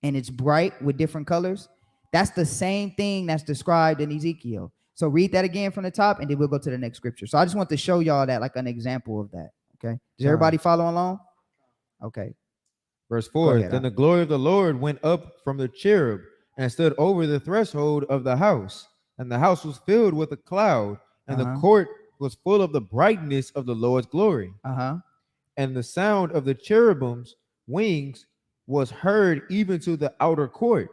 and it's bright with different colors. That's the same thing that's described in Ezekiel. So read that again from the top, and then we'll go to the next scripture. So I just want to show y'all that, like an example of that. Okay. Does everybody follow along? Okay. Verse 4. Ahead, then the glory of the Lord went up from the cherub and stood over the threshold of the house. And the house was filled with a cloud, and the court was full of the brightness of the Lord's glory. And the sound of the cherubim's wings was heard even to the outer court,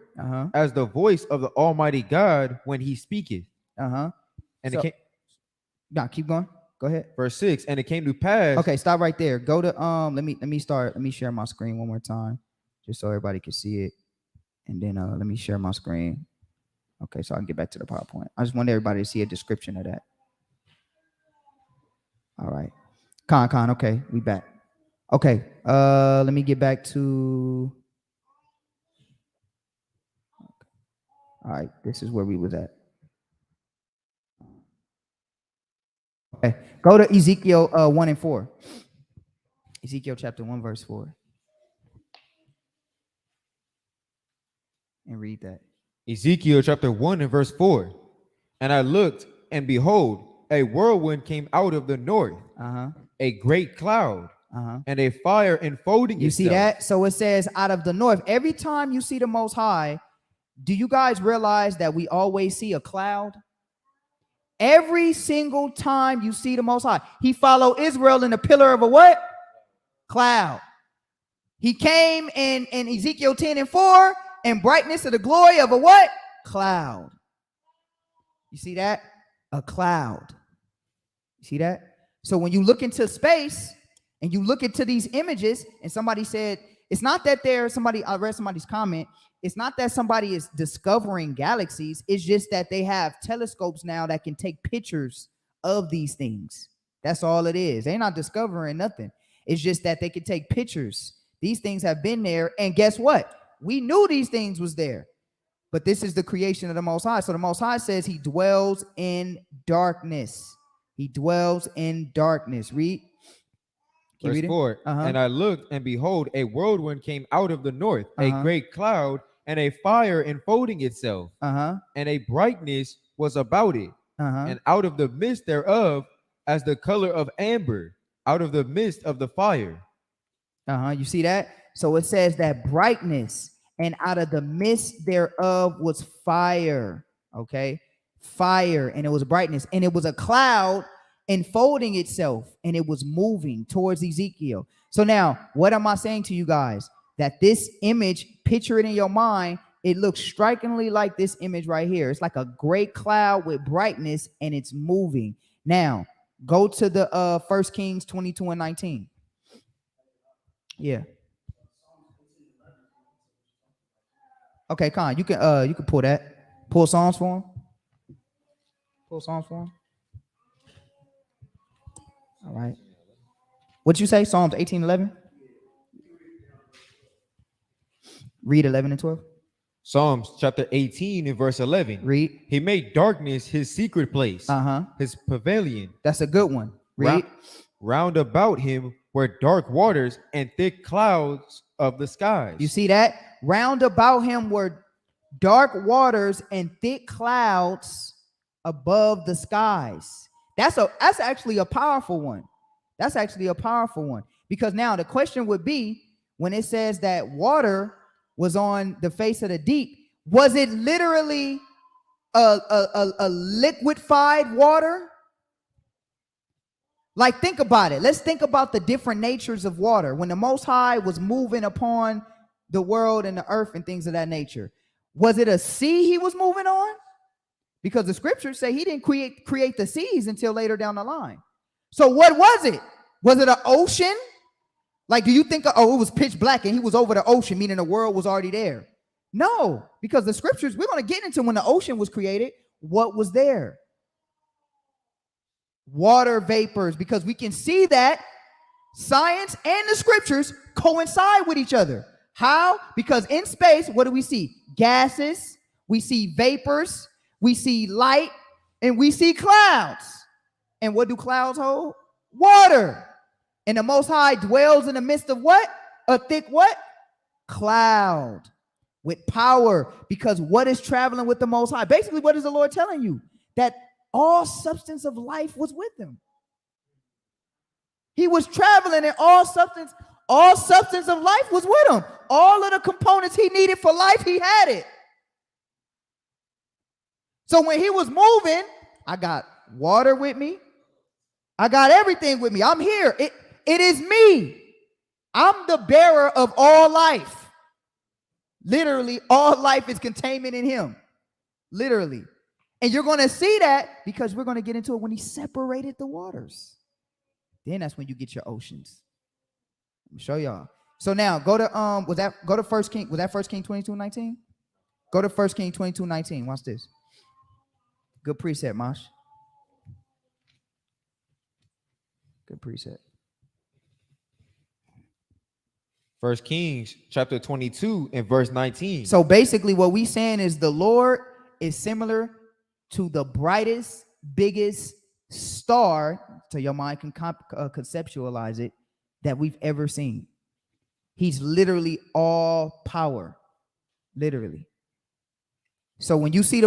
as the voice of the Almighty God when he speaketh. And so, it came. No, keep going. Go ahead. Verse 6. And it came to pass. Okay, stop right there. Go to let me share my screen one more time, just so everybody can see it. And then let me share my screen. Okay, so I can get back to the PowerPoint. I just want everybody to see a description of that. All right. Con, okay, we back. Okay, let me get back to. All right, this is where we was at. Okay, go to Ezekiel 1 and 4. Ezekiel chapter 1, verse 4. And read that. Ezekiel chapter 1 and verse 4. And I looked, and behold, a whirlwind came out of the north, a great cloud, and a fire enfolding itself. You see that? So it says out of the north. Every time you see the Most High, do you guys realize that we always see a cloud? Every single time you see the Most High, he followed Israel in a pillar of a what? Cloud. He came in Ezekiel 10 and 4 in brightness of the glory of a what? Cloud. You see that? A cloud. You see that? So when you look into space and you look into these images, and somebody said, It's not that there somebody, I read somebody's comment. It's not that somebody is discovering galaxies. It's just that they have telescopes now that can take pictures of these things. That's all it is. They're not discovering nothing. It's just that they can take pictures. These things have been there, and guess what? We knew these things was there. But this is the creation of the Most High. So the Most High says he dwells in darkness. He dwells in darkness. Read. Verse 4. And I looked, and behold, a whirlwind came out of the north, a great cloud, and a fire enfolding itself. And a brightness was about it. And out of the midst thereof, as the color of amber, out of the midst of the fire. You see that? So it says that brightness, and out of the midst thereof was fire. Okay? Fire, and it was brightness, and it was a cloud enfolding itself, and it was moving towards Ezekiel. So now, what am I saying to you guys? That this image, picture it in your mind, it looks strikingly like this image right here. It's like a great cloud with brightness, and it's moving. Now, go to the 1 Kings 22 and 19. Yeah. Okay, Con, you can pull that. Pull Psalms for him. Pull Psalms for him. All right. What'd you say? Psalms 18:11? Read 11 and 12. Psalms chapter 18 and verse 11. Read. He made darkness his secret place, his pavilion. That's a good one. Read. Round about him were dark waters and thick clouds of the skies. You see that? Round about him were dark waters and thick clouds above the skies. That's actually a powerful one. That's actually a powerful one. Because now the question would be, when it says that water was on the face of the deep, was it literally a liquefied water? Like, think about it. Let's think about the different natures of water. When the Most High was moving upon the world and the earth and things of that nature, was it a sea he was moving on? Because the scriptures say he didn't create the seas until later down the line. So what was it? Was it an ocean? Like, do you think, it was pitch black and he was over the ocean, meaning the world was already there? No, because the scriptures, we're going to get into when the ocean was created, what was there? Water vapors, because we can see that science and the scriptures coincide with each other. How? Because in space, what do we see? Gases, we see vapors, we see light, and we see clouds. And what do clouds hold? Water. And the Most High dwells in the midst of what? A thick what? Cloud with power. Because what is traveling with the Most High? Basically, what is the Lord telling you? That all substance of life was with him. He was traveling, and all substance of life was with him. All of the components he needed for life, he had it. So when he was moving, I got water with me. I got everything with me. I'm here. It is me. I'm the bearer of all life. Literally, all life is containment in him. Literally. And you're going to see that because we're going to get into it when he separated the waters. Then that's when you get your oceans. Let me show y'all. So now go to go to 1 King. Was that 1 King 22:19? Go to 1 King 22:19. Watch this. Good preset, Mosh. Good preset. 1 Kings chapter 22 and verse 19. So basically what we saying is the Lord is similar to the brightest, biggest star, so your mind can conceptualize it, that we've ever seen. He's literally all power. Literally. So when you see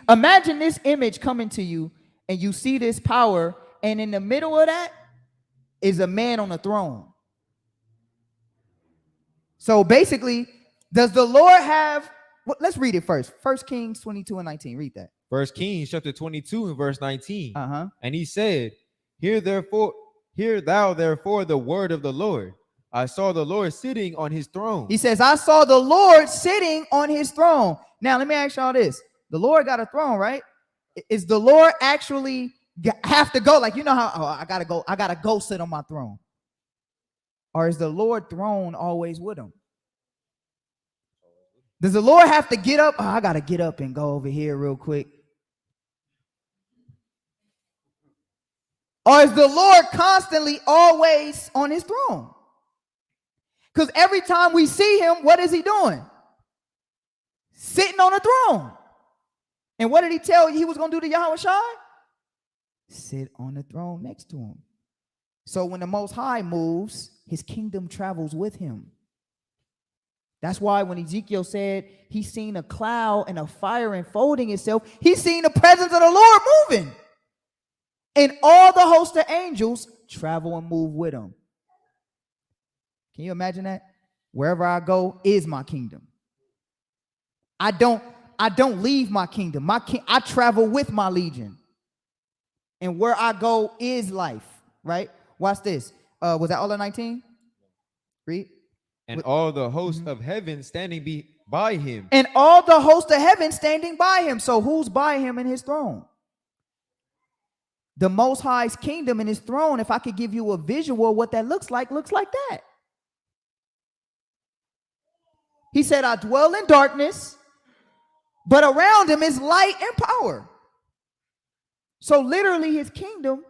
imagine this image coming to you and you see this power, and in the middle of that is a man on a throne. So basically, does the Lord have, let's read it first. 1 Kings 22 and 19. Read that. 1 Kings chapter 22 and verse 19. And he said, Hear thou therefore the word of the Lord. I saw the Lord sitting on his throne. He says, I saw the Lord sitting on his throne. Now, let me ask y'all this. The Lord got a throne, right? Is the Lord actually have to go? Like, you know how, I gotta go sit on my throne. Or is the Lord throne always with him? Does the Lord have to get up? Oh, I got to get up and go over here real quick. Or is the Lord constantly always on his throne? Because every time we see him, what is he doing? Sitting on the throne. And what did he tell you he was going to do to Yahweh Shai? Sit on the throne next to him. So when the Most High moves, his kingdom travels with him. That's why when Ezekiel said he's seen a cloud and a fire enfolding itself, he's seen the presence of the Lord moving. And all the host of angels travel and move with him. Can you imagine that? Wherever I go is my kingdom. I don't leave my kingdom. I travel with my legion. And where I go is life, right? Watch this. Was that all of 19? Read. And all the host of heaven standing by him. And all the host of heaven standing by him. So who's by him in his throne? The Most High's kingdom and his throne. If I could give you a visual of what that looks like that. He said, I dwell in darkness, but around him is light and power. So literally his kingdom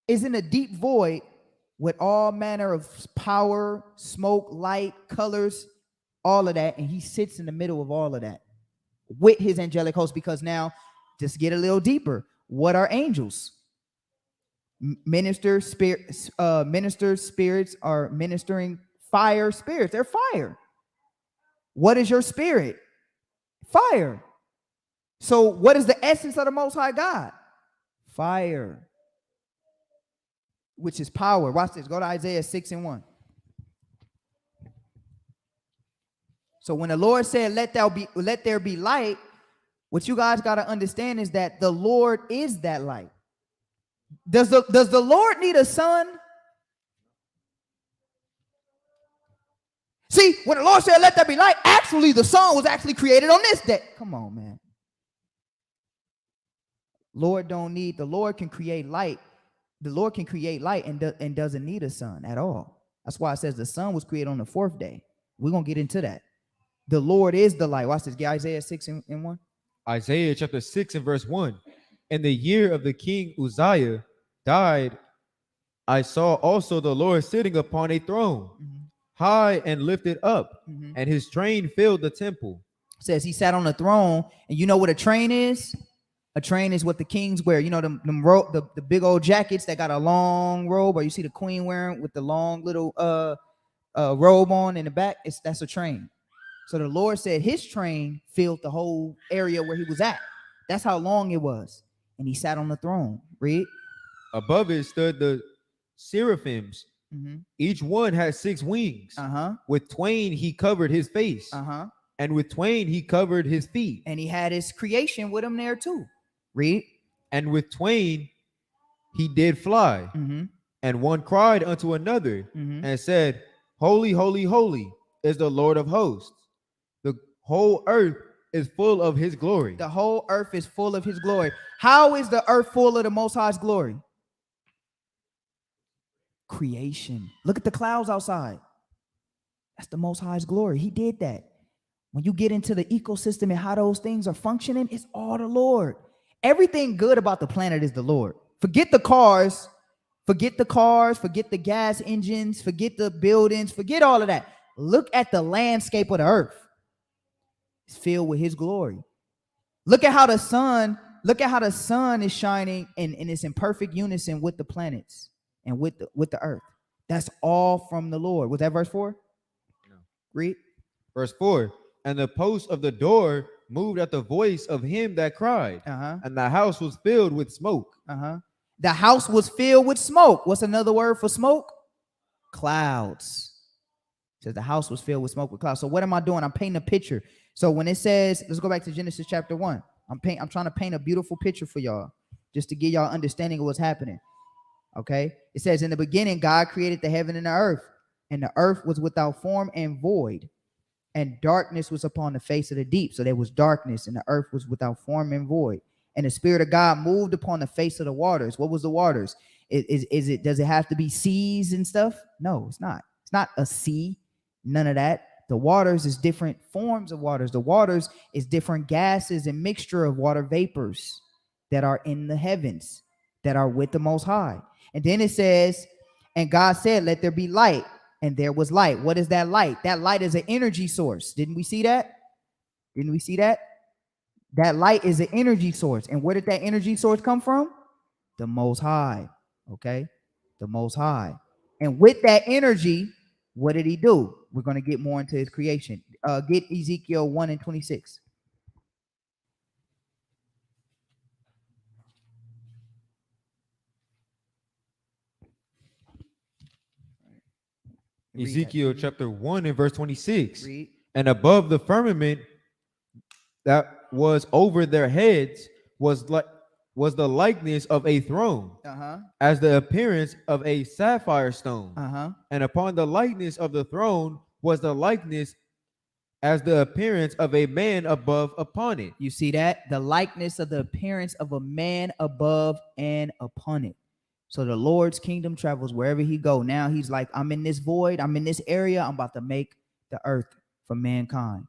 is in a deep void with all manner of power, smoke, light, colors, all of that. And he sits in the middle of all of that with his angelic host. Because now, just get a little deeper. What are angels? Minister spirits are ministering fire spirits. They're fire. What is your spirit? Fire. So what is the essence of the Most High God? Fire, which is power. Watch this. Go to Isaiah 6:1. So when the Lord said, let there be light, what you guys got to understand is that the Lord is that light. Does the Lord need a sun? See, when the Lord said, let there be light, actually the sun was actually created on this day. Come on, man. The Lord can create light. The Lord can create light and doesn't need a sun at all. That's why it says the sun was created on the fourth day. We're going to get into that. The Lord is the light. Watch this. Get Isaiah 6:1. Isaiah chapter 6 and verse 1. In the year of the king Uzziah died, I saw also the Lord sitting upon a throne, high and lifted up, and his train filled the temple. It says he sat on a throne, and you know what a train is? A train is what the kings wear. You know, the big old jackets that got a long robe, or you see the queen wearing with the long little robe on in the back. That's a train. So the Lord said his train filled the whole area where he was at. That's how long it was. And he sat on the throne. Read. Above it stood the seraphims. Each one had 6 wings. With twain he covered his face. And with twain he covered his feet. And he had his creation with him there too. Read. And with twain he did fly. And one cried unto another and said, Holy, holy, holy is the Lord of hosts. The whole earth is full of his glory. The whole earth is full of his glory. How is the earth full of the Most High's glory? Creation. Look at the clouds outside. That's the Most High's glory. He did that. When you get into the ecosystem and how those things are functioning, it's all the Lord. Everything good about the planet is the Lord. Forget the cars, forget the gas engines, forget the buildings, forget all of that. Look at the landscape of the earth. It's filled with his glory. Look at how the sun is shining and it's in perfect unison with the planets and with the earth. That's all from the Lord. Was that verse 4? No. Read. Verse 4. And the post of the door moved at the voice of him that cried. And the house was filled with smoke. The house was filled with smoke. What's another word for smoke? Clouds. It says the house was filled with smoke with clouds. So what am I doing? I'm painting a picture. So when it says, let's go back to Genesis chapter 1. I'm trying to paint a beautiful picture for y'all, just to give y'all understanding of what's happening. Okay. It says, in the beginning, God created the heaven and the earth was without form and void, and darkness was upon the face of the deep. So there was darkness, and the earth was without form and void. And the Spirit of God moved upon the face of the waters. What was the waters? Does it have to be seas and stuff? No, it's not not a sea, none of that. The waters is different forms of waters. The waters is different gases and mixture of water vapors that are in the heavens, that are with the Most High. And then it says, and God said, let there be light. And there was light. What is that light? That light is an energy source. Didn't we see that? Didn't we see that? That light is an energy source. And where did that energy source come from? The Most High. Okay? The Most High. And with that energy, what did he do? We're going to get more into his creation. Get Ezekiel 1 and 26. Ezekiel chapter 1 and verse 26. Read. And above the firmament that was over their heads was the likeness of a throne, as the appearance of a sapphire stone. And upon the likeness of the throne was the likeness as the appearance of a man above upon it. You see that? The likeness of the appearance of a man above and upon it. So the Lord's kingdom travels wherever he go. Now he's like, I'm in this void. I'm in this area. I'm about to make the earth for mankind.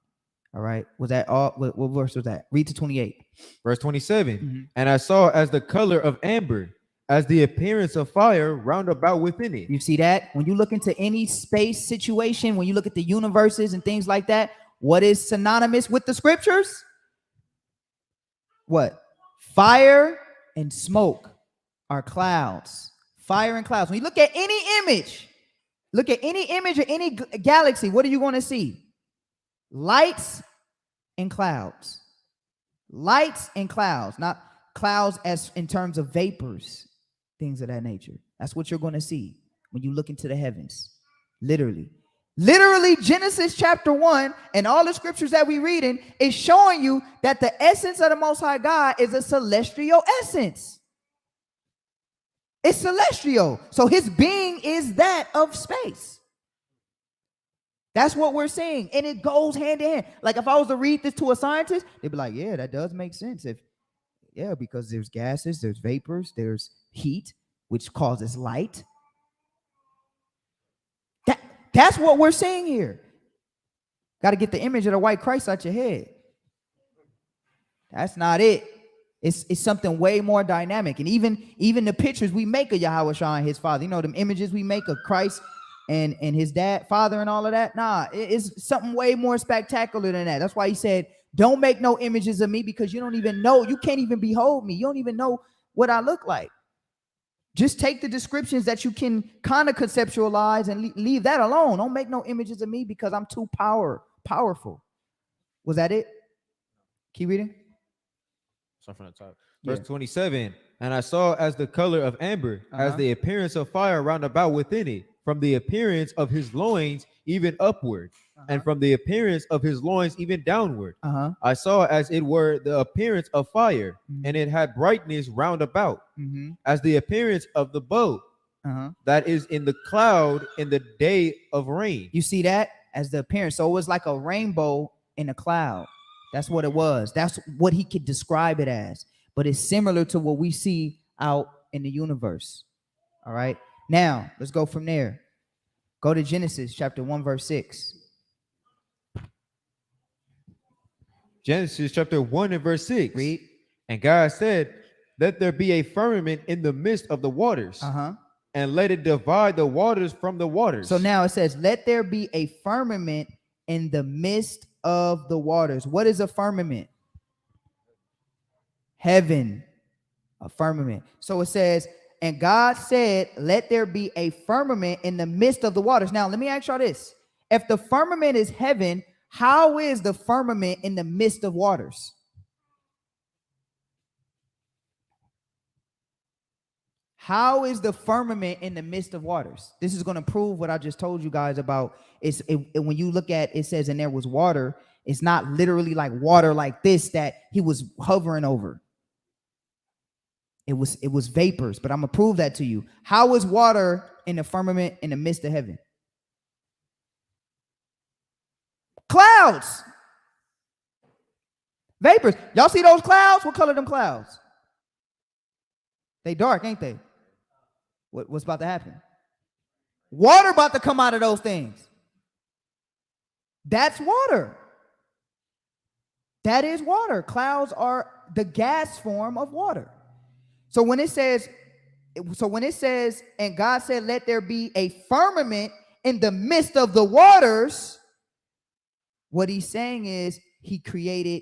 All right. Was that all? What verse was that? Read to 28. Verse 27. And I saw as the color of amber, as the appearance of fire round about within it. You see that? When you look into any space situation, when you look at the universes and things like that, what is synonymous with the scriptures? What? Fire and smoke are clouds. Fire and clouds. When you look at any image of any galaxy, what are you going to see? Lights and clouds. Lights and clouds, not clouds as in terms of vapors, things of that nature. That's what you're going to see when you look into the heavens. Literally, Genesis chapter 1 and all the scriptures that we read in is showing you that the essence of the Most High God is a celestial essence. It's celestial. So his being is that of space. That's what we're saying. And it goes hand in hand. Like if I was to read this to a scientist, they'd be like, yeah, that does make sense. Because there's gases, there's vapors, there's heat, which causes light. That's what we're saying here. Got to get the image of the white Christ out your head. That's not it. It's something way more dynamic. And even the pictures we make of Yahweh Shah and his father, you know, them images we make of Christ and his dad, father, and all of that. Nah, it's something way more spectacular than that. That's why he said, don't make no images of me, because you don't even know. You can't even behold me. You don't even know what I look like. Just take the descriptions that you can kind of conceptualize and leave that alone. Don't make no images of me because I'm too powerful. Was that it? Keep reading. Start from the top. Verse 27. And I saw as the color of amber, as the appearance of fire round about within it, from the appearance of his loins even upward, and from the appearance of his loins even downward. I saw as it were the appearance of fire, and it had brightness round about, as the appearance of the bow that is in the cloud in the day of rain. You see that? As the appearance. So it was like a rainbow in a cloud. That's what it was. That's what he could describe it as. But it's similar to what we see out in the universe. All right. Now, let's go from there. Go to Genesis chapter 1, verse 6. Genesis chapter 1 and verse 6. Read. And God said, let there be a firmament in the midst of the waters, and let it divide the waters from the waters. So now it says, let there be a firmament in the midst of the waters. What is a firmament? Heaven. A firmament. So it says, and God said, let there be a firmament in the midst of the waters. Now, let me ask y'all this. If the firmament is heaven, how is the firmament in the midst of waters? How is the firmament in the midst of waters? This is going to prove what I just told you guys about. When you look at it says, and there was water, it's not literally like water like this that he was hovering over. It was vapors, but I'm going to prove that to you. How is water in the firmament in the midst of heaven? Clouds. Vapors. Y'all see those clouds? What color are them clouds? They dark, ain't they? What's about to happen? Water about to come out of those things. That's water. That is water. Clouds are the gas form of water. So when it says, and God said, let there be a firmament in the midst of the waters, what he's saying is he created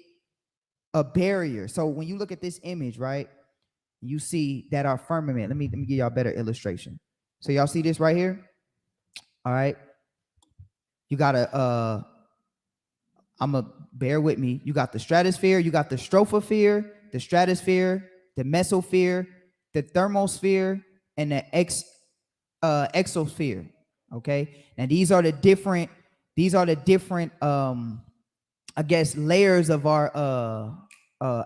a barrier. So when you look at this image, right, you see that our firmament, let me give y'all a better illustration. So y'all see this right here? All right. You got bear with me. You got the stratosphere, you got the strophosphere, the stratosphere, the mesosphere, the thermosphere, and the exosphere. Okay. Now these are the different I guess layers of our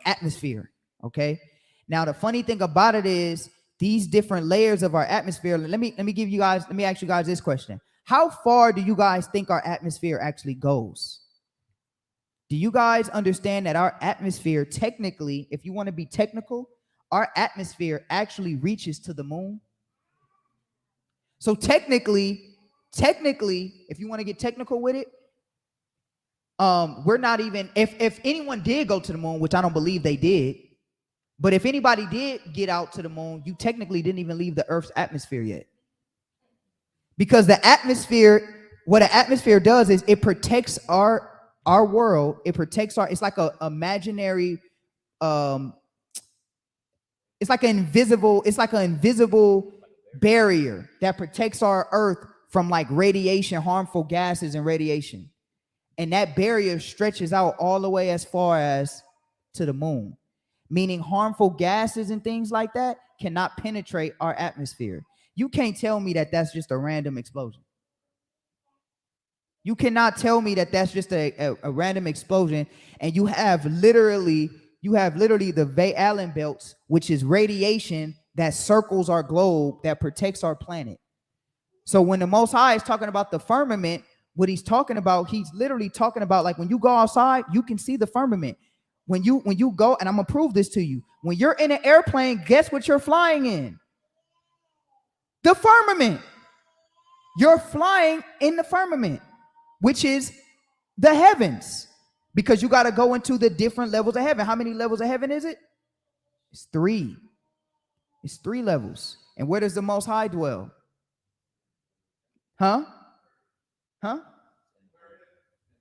atmosphere. Okay. Now the funny thing about it is these different layers of our atmosphere. Let me ask you guys this question. How far do you guys think our atmosphere actually goes? Do you guys understand that our atmosphere, technically, if you want to be technical, our atmosphere actually reaches to the moon? So technically, if you want to get technical with it, we're not even, if anyone did go to the moon, which I don't believe they did, but if anybody did get out to the moon, you technically didn't even leave the Earth's atmosphere yet. Because the atmosphere, what an atmosphere does is it protects our world. It protects it's like a imaginary, it's like an invisible barrier that protects our Earth from like radiation, harmful gases and radiation. And that barrier stretches out all the way as far as to the moon, meaning harmful gases and things like that cannot penetrate our atmosphere. You can't tell me that that's just a random explosion. You cannot tell me that that's just a random explosion. And you have literally the Van Allen belts, which is radiation that circles our globe, that protects our planet. So when the Most High is talking about the firmament, what he's talking about, he's literally talking about, like, when you go outside, you can see the firmament. When you go, and I'm gonna prove this to you, when you're in an airplane, guess what you're flying in? The firmament. You're flying in the firmament, which is the heavens, because you got to go into the different levels of heaven. How many levels of heaven is it? It's 3. It's 3 levels. And where does the Most High dwell? Huh?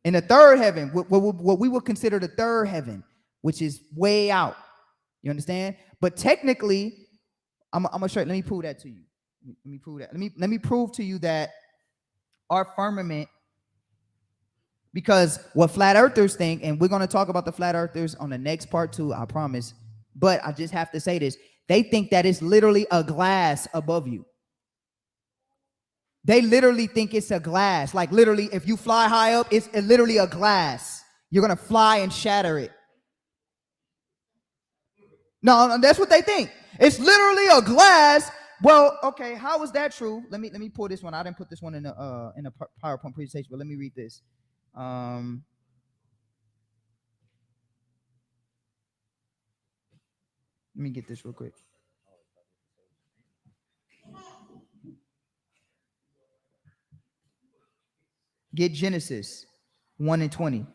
In the 3rd heaven, what we would consider the 3rd heaven, which is way out. You understand? But technically, I'm gonna show you. Let me prove that to you. Let me prove that. Let me prove to you that our firmament, because what flat earthers think, and we're going to talk about the flat earthers on the next part too, I promise, but I just have to say this. They think that it's literally a glass above you. They literally think it's a glass. Like, literally, if you fly high up, it's literally a glass. You're going to fly and shatter it. No, that's what they think. It's literally a glass. Well, okay, how is that true? Let me pull this one. I didn't put this one in the PowerPoint presentation, but let me read this. Let me get this real quick. Get Genesis 1:20.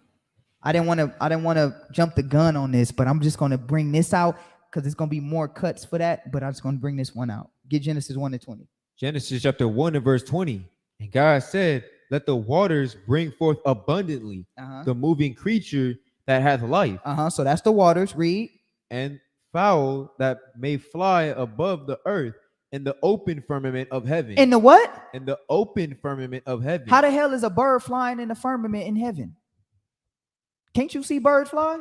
I didn't want to jump the gun on this, but I'm just going to bring this out because it's going to be more cuts for that. But I'm just going to bring this one out. Get Genesis 1:20. Genesis chapter 1 and verse 20. And God said, let the waters bring forth abundantly the moving creature that hath life. So that's the waters. Read. And fowl that may fly above the earth in the open firmament of heaven. In the what? In the open firmament of heaven. How the hell is a bird flying in the firmament in heaven? Can't you see birds fly?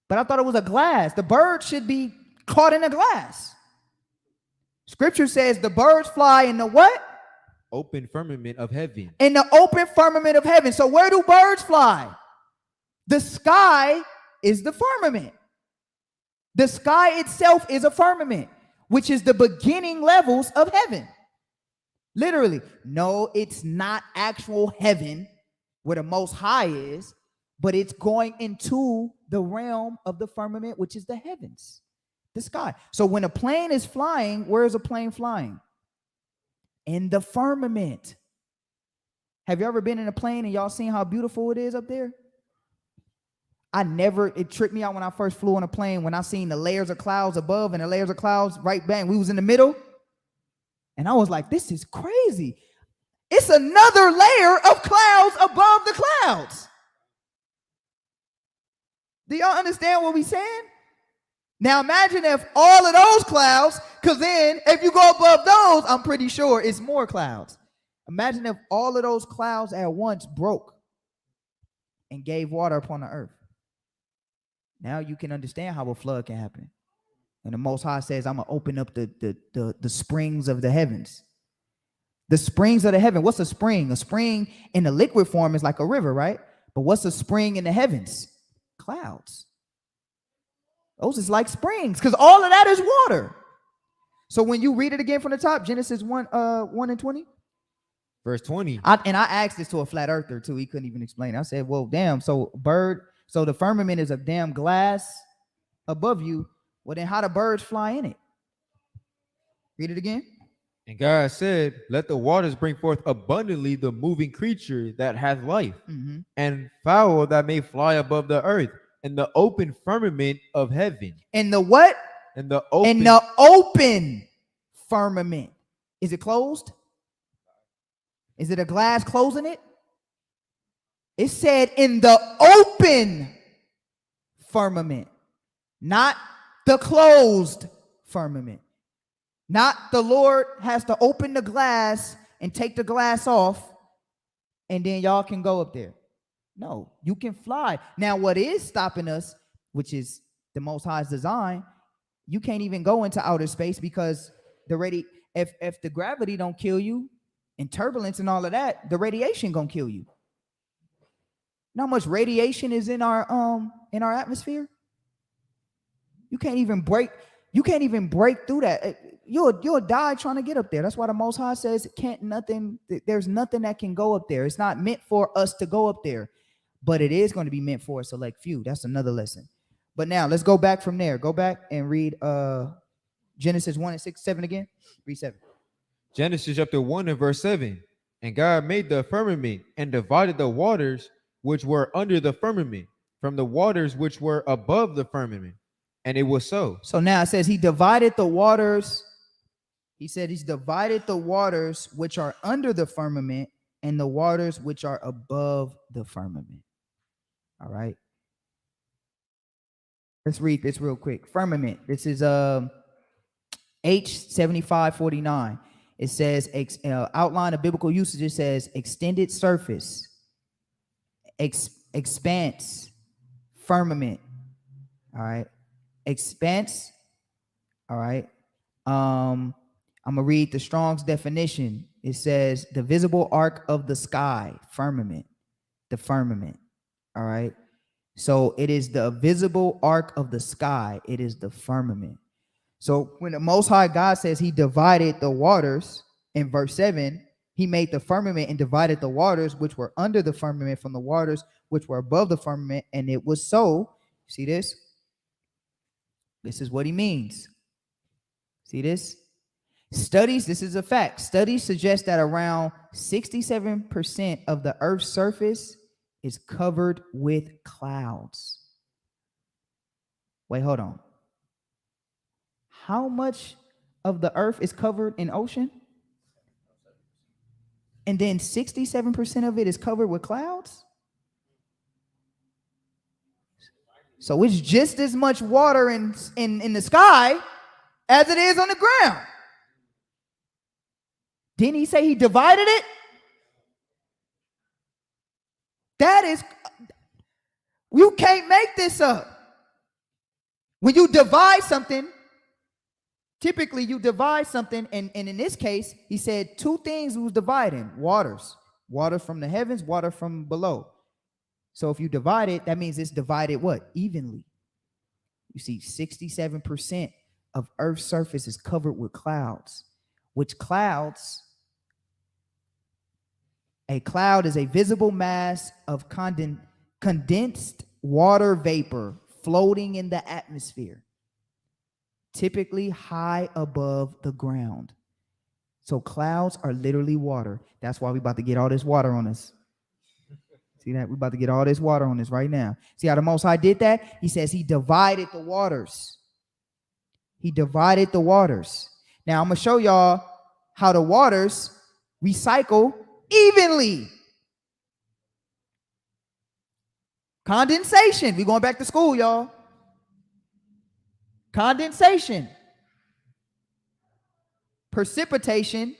But I thought it was a glass. The bird should be caught in a glass. Scripture says the birds fly in the what? Open firmament of heaven. In the open firmament of heaven. So where do birds fly? The sky is the firmament. The sky itself is a firmament, which is the beginning levels of heaven. Literally. No, it's not actual heaven where the Most High is, but it's going into the realm of the firmament, which is the heavens, the sky. So when a plane is flying, where is a plane flying? In the firmament. Have you ever been in a plane and y'all seen how beautiful it is up there? It tricked me out when I first flew on a plane, when I seen the layers of clouds above and the layers of clouds right bang. We was in the middle. And I was like, this is crazy. It's another layer of clouds above the clouds. Do y'all understand what we're saying? Now imagine if all of those clouds, because then if you go above those, I'm pretty sure it's more clouds. Imagine if all of those clouds at once broke and gave water upon the earth. Now you can understand how a flood can happen. And the Most High says, I'm going to open up the springs of the heavens. The springs of the heaven. What's a spring? A spring in the liquid form is like a river, right? But what's a spring in the heavens? Clouds. Those is like springs, because all of that is water. So when you read it again from the top, Genesis 1 and 20. Verse 20. I asked this to a flat earther too. He couldn't even explain it. I said, well, damn, so the firmament is a damn glass above you. Well, then how do birds fly in it? Read it again. And God said, let the waters bring forth abundantly the moving creature that hath life, and fowl that may fly above the earth, in the open firmament of heaven. In the what? In the open firmament. Is it closed? Is it a glass closing it? It said in the open firmament, not the closed firmament. Not the Lord has to open the glass and take the glass off and then y'all can go up there. No, you can fly. Now, what is stopping us, which is the Most High's design, you can't even go into outer space because if the gravity don't kill you and turbulence and all of that, the radiation gonna kill you. You know how much radiation is in our atmosphere? You can't even break through that. You'll die trying to get up there. That's why the Most High says there's nothing that can go up there. It's not meant for us to go up there, but it is going to be meant for a select few. That's another lesson. But now let's go back from there. Go back and read Genesis 1 and 6, 7 again. Read 7. Genesis chapter 1 and verse 7. And God made the firmament and divided the waters which were under the firmament from the waters which were above the firmament. And it was so. So now it says he divided the waters. He said he's divided the waters which are under the firmament and the waters which are above the firmament. All right. Let's read this real quick. Firmament. This is H7549. It says outline of biblical usage. It says extended surface, expanse, firmament. All right. Expanse. All right. I'm gonna read the Strong's definition. It says the visible arc of the sky, firmament, the firmament. All right. So it is the visible arc of the sky. It is the firmament. So when the Most High God says he divided the waters in verse 7, he made the firmament and divided the waters which were under the firmament from the waters which were above the firmament. And it was so. See this? This is what he means. See this? Studies, this is a fact. Studies suggest that around 67% of the Earth's surface is covered with clouds. Wait, hold on. How much of the Earth is covered in ocean? And then 67% of it is covered with clouds? So it's just as much water in the sky as it is on the ground. Didn't he say he divided it? That is, you can't make this up. When you divide something, typically you divide something, and in this case, he said two things was dividing: waters. Water from the heavens, water from below. So if you divide it, that means it's divided what? Evenly. You see, 67% of Earth's surface is covered with clouds, which a cloud is a visible mass of condensed water vapor floating in the atmosphere, typically high above the ground. So clouds are literally water. That's why we about to get all this water on us. See that? We're about to get all this water on us right now. See how the Most High did that? He says he divided the waters. He divided the waters. Now I'm going to show y'all how the waters recycle evenly. Condensation. We're going back to school, y'all. Condensation. Precipitation.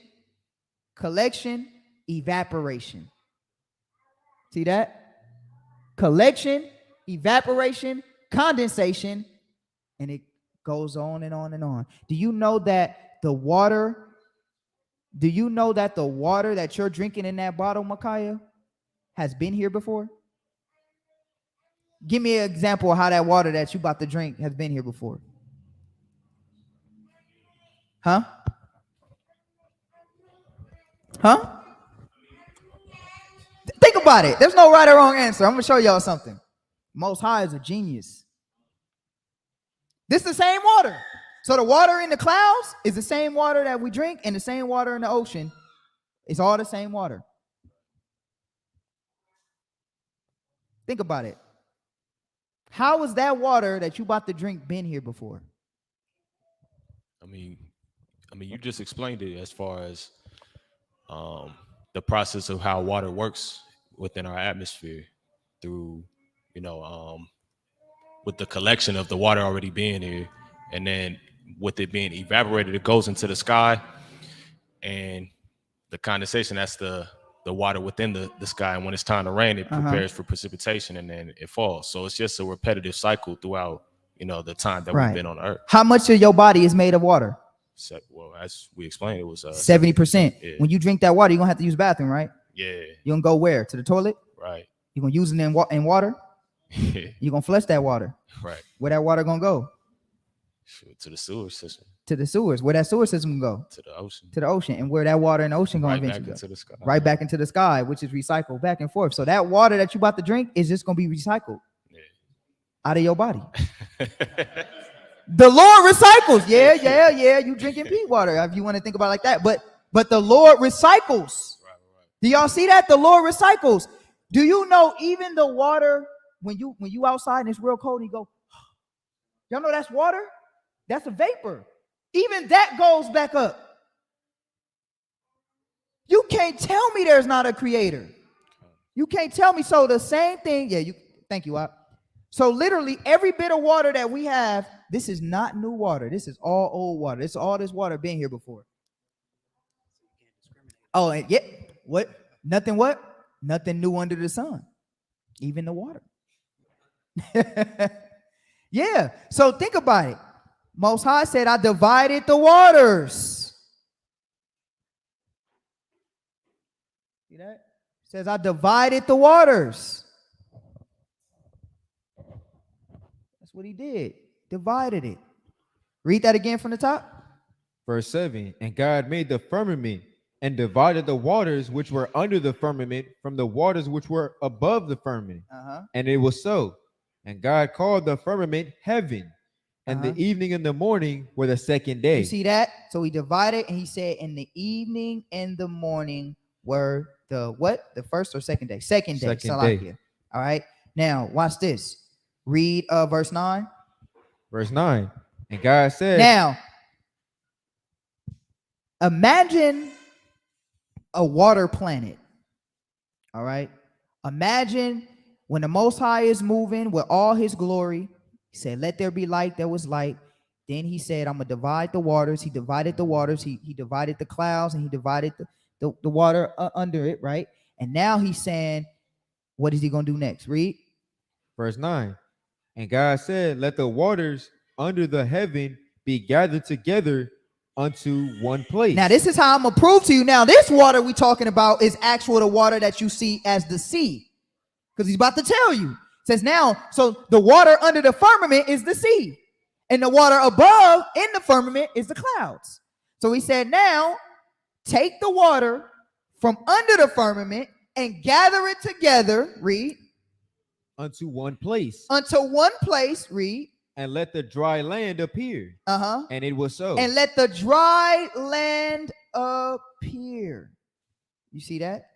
Collection. Evaporation. See that? Collection, evaporation, condensation, and it goes on and on and on. Do you know that the water that you're drinking in that bottle, Micaiah, has been here before? Give me an example of how that water that you about to drink has been here before. Huh? Think about it. There's no right or wrong answer. I'm going to show y'all something. Most High is a genius. This is the same water. So the water in the clouds is the same water that we drink, and the same water in the ocean. It's all the same water. Think about it. How has that water that you about to drink been here before? I mean, you just explained it as far as the process of how water works within our atmosphere through, with the collection of the water already being here, and then with it being evaporated, it goes into the sky, and the condensation, that's the water within the sky. And when it's time to rain, it prepares for precipitation, and then it falls. So it's just a repetitive cycle throughout, the time that we've been on Earth. How much of your body is made of water? Well, as we explained, it was 70%. Yeah. When you drink that water, you're going to have to use the bathroom, right? Yeah. You're going to go where? To the toilet? Right. You're going to use it in water? You're going to flush that water. Right. Where that water going to go? To the sewer system. To the sewers. Where that sewer system go? To the ocean. To the ocean. And where that water in the ocean going to eventually go? Into the sky. Right back into the sky, which is recycled back and forth. So that water that you about to drink is just going to be recycled out of your body. The Lord recycles. Yeah. You drinking pee water if you want to think about it like that. But the Lord recycles. Right. Do y'all see that? The Lord recycles. Do you know even the water when you outside and it's real cold and you go, y'all know that's water? That's a vapor. Even that goes back up. You can't tell me there's not a creator. You can't tell me. So the same thing. Yeah, thank you, Op. So literally every bit of water that we have, this is not new water. This is all old water. This all this water been here before. Oh, and yeah. What? Nothing what? Nothing new under the sun. Even the water. Yeah. So think about it. Most High said, I divided the waters. See that? It says, I divided the waters. That's what he did. Divided it. Read that again from the top. Verse 7, and God made the firmament and divided the waters which were under the firmament from the waters which were above the firmament. And it was so. And God called the firmament heaven. And the evening and the morning were the second day. You see that? So he divided and he said, in the evening and the morning were the what? The first or second day? Second day. Second day. All right. Now, watch this. Read verse 9. Verse 9. And God said. Now, imagine a water planet. All right. Imagine when the Most High is moving with all his glory. He said, let there be light. There was light. Then he said, I'm going to divide the waters. He divided the waters. He divided the clouds and he divided the water under it, right? And now he's saying, what is he going to do next? Read. Verse 9. And God said, let the waters under the heaven be gathered together unto one place. Now, this is how I'm going to prove to you. Now, this water we're talking about is actual the water that you see as the sea. Because he's about to tell you. Says now, so the water under the firmament is the sea, and the water above in the firmament is the clouds. So he said, now take the water from under the firmament and gather it together. Read. Unto one place. Unto one place. Read. And let the dry land appear. And it was so. And let the dry land appear. You see that?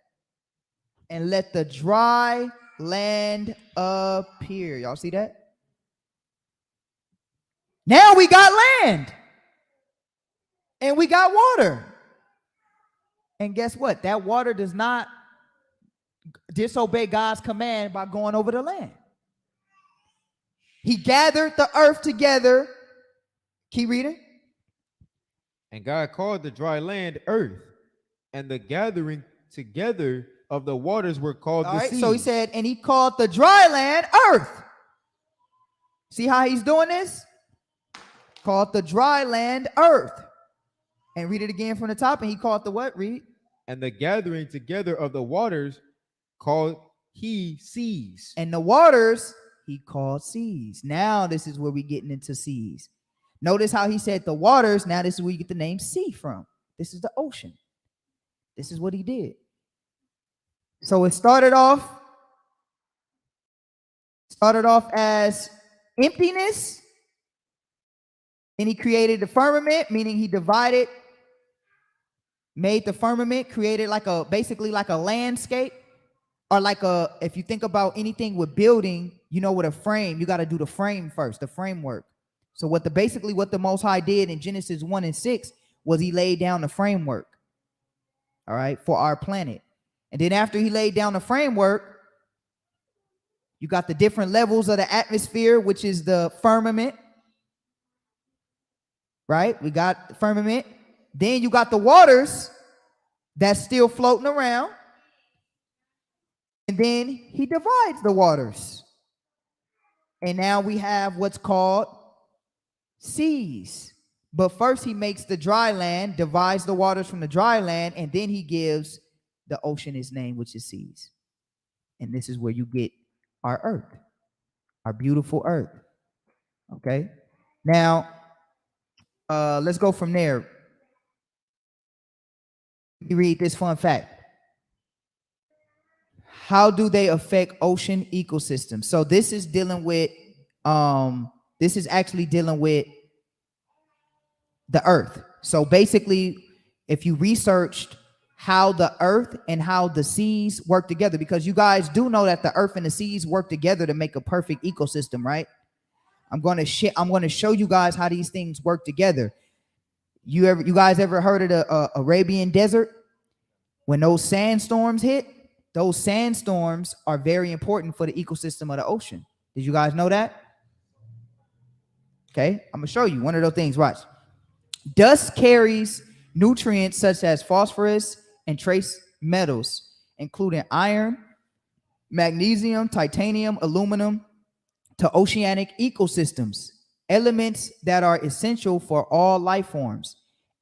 And let the dry land appear. Y'all see that? Now we got land. And we got water. And guess what? That water does not disobey God's command by going over the land. He gathered the earth together. Keep reading. And God called the dry land earth, and the gathering together of the waters were called All the right, seas. so he said, and he called the dry land earth. See how he's doing this? Called the dry land earth. And read it again from the top. And he called the what? Read. And the gathering together of the waters called he seas. And the waters he called seas. Now this is where we're getting into seas. Notice how he said the waters. Now this is where you get the name sea from. This is the ocean. This is what he did. So it started off as emptiness. Then he created the firmament, meaning he divided, made the firmament, created basically like a landscape, or if you think about anything with building, with a frame, you got to do the frame first, the framework. So what the Most High did in Genesis 1 and 6 was he laid down the framework, all right, for our planet. And then after he laid down the framework, you got the different levels of the atmosphere, which is the firmament, right? We got the firmament. Then you got the waters that's still floating around. And then he divides the waters. And now we have what's called seas. But first he makes the dry land, divides the waters from the dry land, and then he gives the ocean its name, which is seas. And this is where you get our earth, our beautiful earth. Okay? Now, let's go from there. You read this fun fact. How do they affect ocean ecosystems? So this is dealing with, actually dealing with the earth. So basically, if you researched how the earth and how the seas work together, because you guys do know that the earth and the seas work together to make a perfect ecosystem, right? I'm going to show you guys how these things work together. You guys ever heard of the Arabian desert? When those sandstorms hit, those sandstorms are very important for the ecosystem of the ocean. Did you guys know that? Okay, I'm gonna show you one of those things. Watch. Dust carries nutrients such as phosphorus and trace metals, including iron, magnesium, titanium, aluminum, to oceanic ecosystems, elements that are essential for all life forms.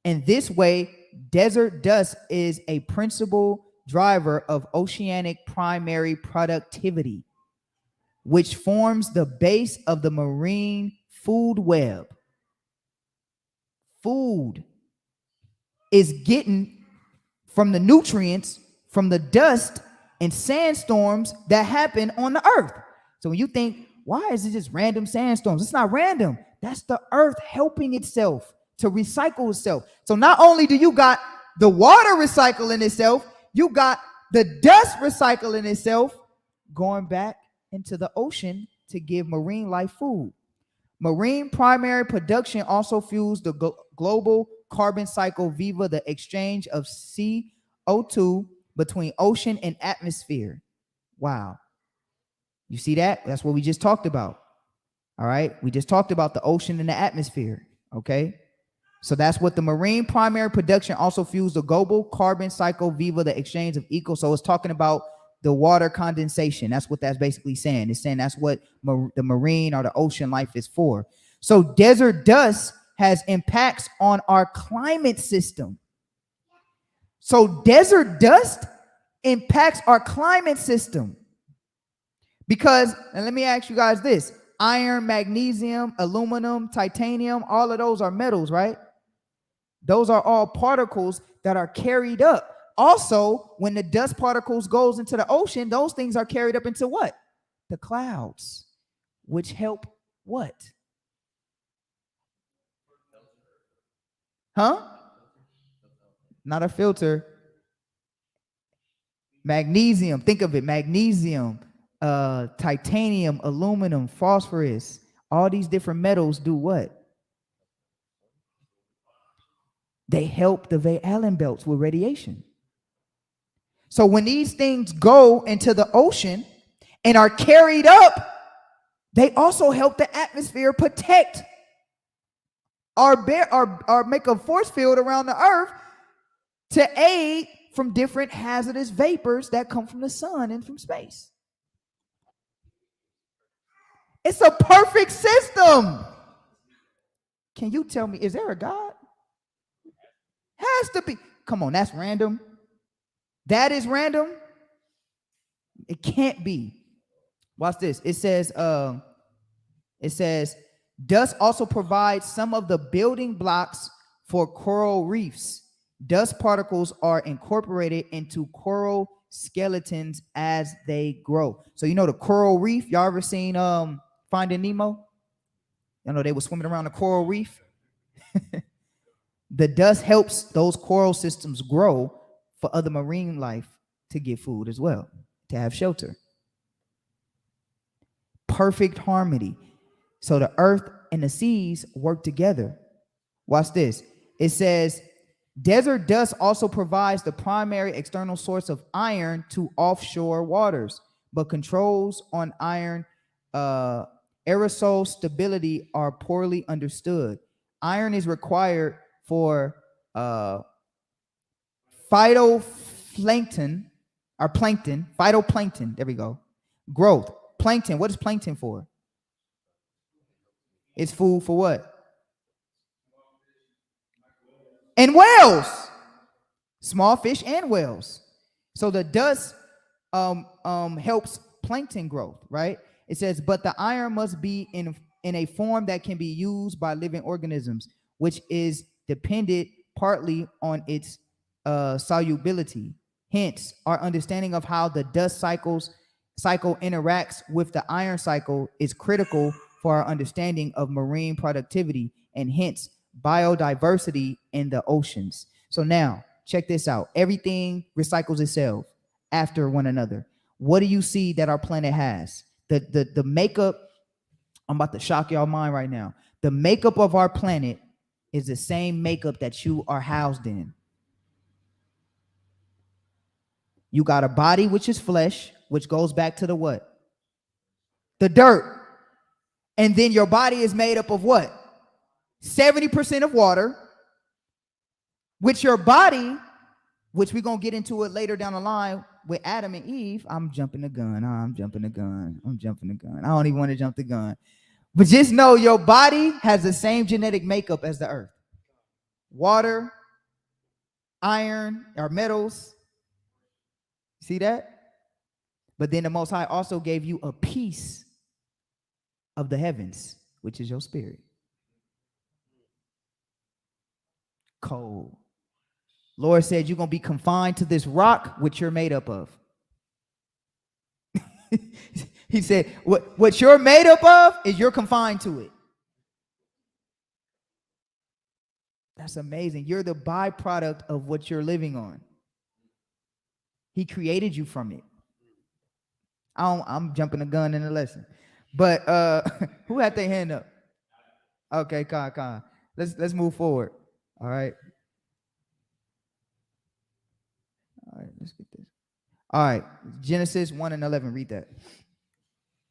In this way, desert dust is a principal driver of oceanic primary productivity, which forms the base of the marine food web. Food is getting from the nutrients from the dust and sandstorms that happen on the earth. So when you think, why is it just random sandstorms? It's not random. That's the earth helping itself to recycle itself. So not only do you got the water recycling itself, you got the dust recycling itself, going back into the ocean to give marine life food. Marine primary production also fuels the global carbon cycle via the exchange of CO2 between ocean and atmosphere. Wow. You see that? That's what we just talked about. All right. We just talked about the ocean and the atmosphere. Okay. So that's what the marine primary production also fuels the global carbon cycle via the exchange of eco. So it's talking about the water condensation. That's what that's basically saying. It's saying that's what the marine or the ocean life is for. So desert dust has impacts on our climate system. So desert dust impacts our climate system. Because, and let me ask you guys this, iron, magnesium, aluminum, titanium, all of those are metals, right? Those are all particles that are carried up. Also, when the dust particles goes into the ocean, those things are carried up into what? The clouds, which help what? Huh? not a filter. Magnesium, think of it, magnesium, titanium, aluminum, phosphorus, all these different metals do what? They help the Van Allen belts with radiation. So when these things go into the ocean and are carried up, they also help the atmosphere protect or make a force field around the earth to aid from different hazardous vapors that come from the sun and from space. It's a perfect system. Can you tell me, is there a God? Has to be. Come on, that's random. That is random. It can't be. Watch this. It says, dust also provides some of the building blocks for coral reefs. Dust particles are incorporated into coral skeletons as they grow. So you know the coral reef. Y'all ever seen Finding Nemo? You know they were swimming around the coral reef. The dust helps those coral systems grow for other marine life to get food as well, to have shelter. Perfect harmony. So the earth and the seas work together. Watch this. It says, desert dust also provides the primary external source of iron to offshore waters, but controls on iron aerosol stability are poorly understood. Iron is required for phytoplankton, there we go, growth. Plankton, what is plankton for? It's food for what? And whales. Small fish and whales. So the dust helps plankton growth, right? It says, but the iron must be in a form that can be used by living organisms, which is dependent partly on its solubility. Hence, our understanding of how the dust cycle interacts with the iron cycle is critical for our understanding of marine productivity and hence biodiversity in the oceans. So now, check this out. Everything recycles itself after one another. What do you see that our planet has? The makeup, I'm about to shock y'all mind right now. The makeup of our planet is the same makeup that you are housed in. You got a body, which is flesh, which goes back to the what? The dirt. And then your body is made up of what? 70% of water, which your body, which we're going to get into it later down the line with Adam and Eve. I'm jumping the gun. I don't even want to jump the gun. But just know your body has the same genetic makeup as the earth. Water, iron, or metals. See that? But then the Most High also gave you a piece of the heavens, which is your spirit. Cold. Lord said you're going to be confined to this rock which you're made up of. He said what you're made up of is you're confined to it. That's amazing. You're the byproduct of what you're living on. He created you from it. I'm jumping the gun in the lesson. But who had their hand up? Okay, Con. Let's move forward. All right, let's get this. All right, Genesis 1:11. Read that.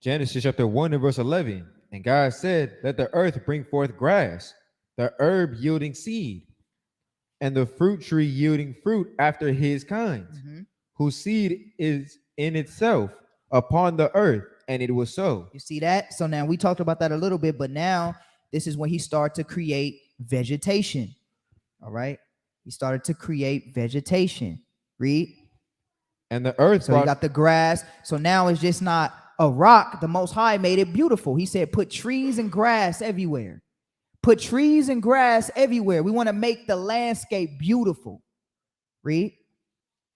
Genesis chapter 1 and verse 11. And God said, let the earth bring forth grass, the herb yielding seed, and the fruit tree yielding fruit after his kind, whose seed is in itself upon the earth. And it was so. You see that? So now we talked about that a little bit, but now this is when he started to create vegetation. All right. He started to create vegetation. Read. And the earth. So you got the grass. So now it's just not a rock. The Most High made it beautiful. He said, put trees and grass everywhere. Put trees and grass everywhere. We want to make the landscape beautiful. Read.